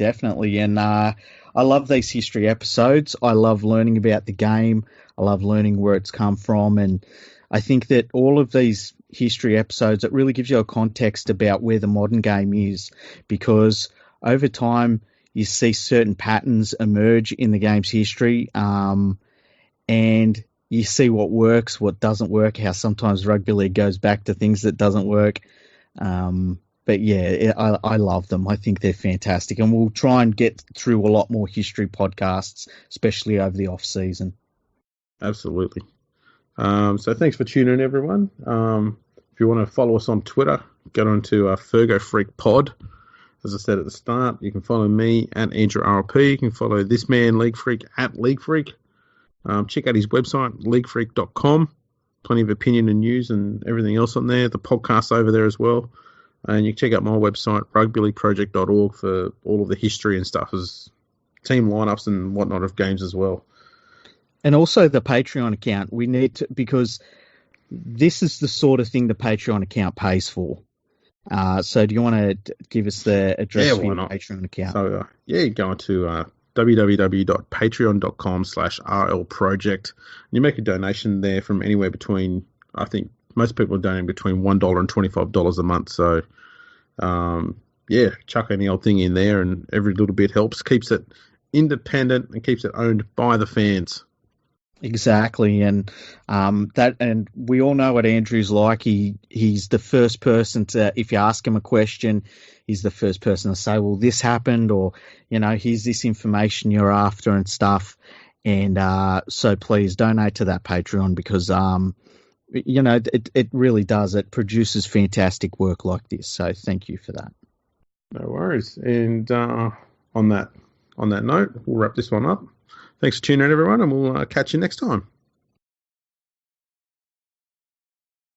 And I love these history episodes. I love learning about the game. I love learning where it's come from. And I think that all of these history episodes, it really gives you a context about where the modern game is, because over time you see certain patterns emerge in the game's history, and you see what works, what doesn't work, how sometimes rugby league goes back to things that doesn't work. But yeah, I love them. I think they're fantastic, and we'll try and get through a lot more history podcasts, especially over the off season. Absolutely. So thanks for tuning in, everyone. If you want to follow us on Twitter, go on to Fergo Freak Pod. As I said at the start, you can follow me at Andrew RLP. You can follow this man, League Freak, at League Freak. Check out his website, leaguefreak.com. Plenty of opinion and news and everything else on there. The podcast's over there as well. And you can check out my website, rugbyleagueproject.org, for all of the history and stuff, as team lineups and whatnot of games as well. And also the Patreon account. We need to, because this is the sort of thing the Patreon account pays for. So do you want to give us the address for your Patreon account? So, you go into www.patreon.com/rlproject. You make a donation there from anywhere between, I think, most people are donating between $1 and $25 a month. So, chuck any old thing in there, and every little bit helps. Keeps it independent and keeps it owned by the fans. Exactly, and we all know what Andrew's like. He's the first person to, if you ask him a question, he's the first person to say, "Well, this happened," or here's this information you're after and stuff. And so please donate to that Patreon, because it really does. It produces fantastic work like this. So thank you for that. No worries. And on that note, we'll wrap this one up. Thanks for tuning in, everyone, and we'll catch you next time.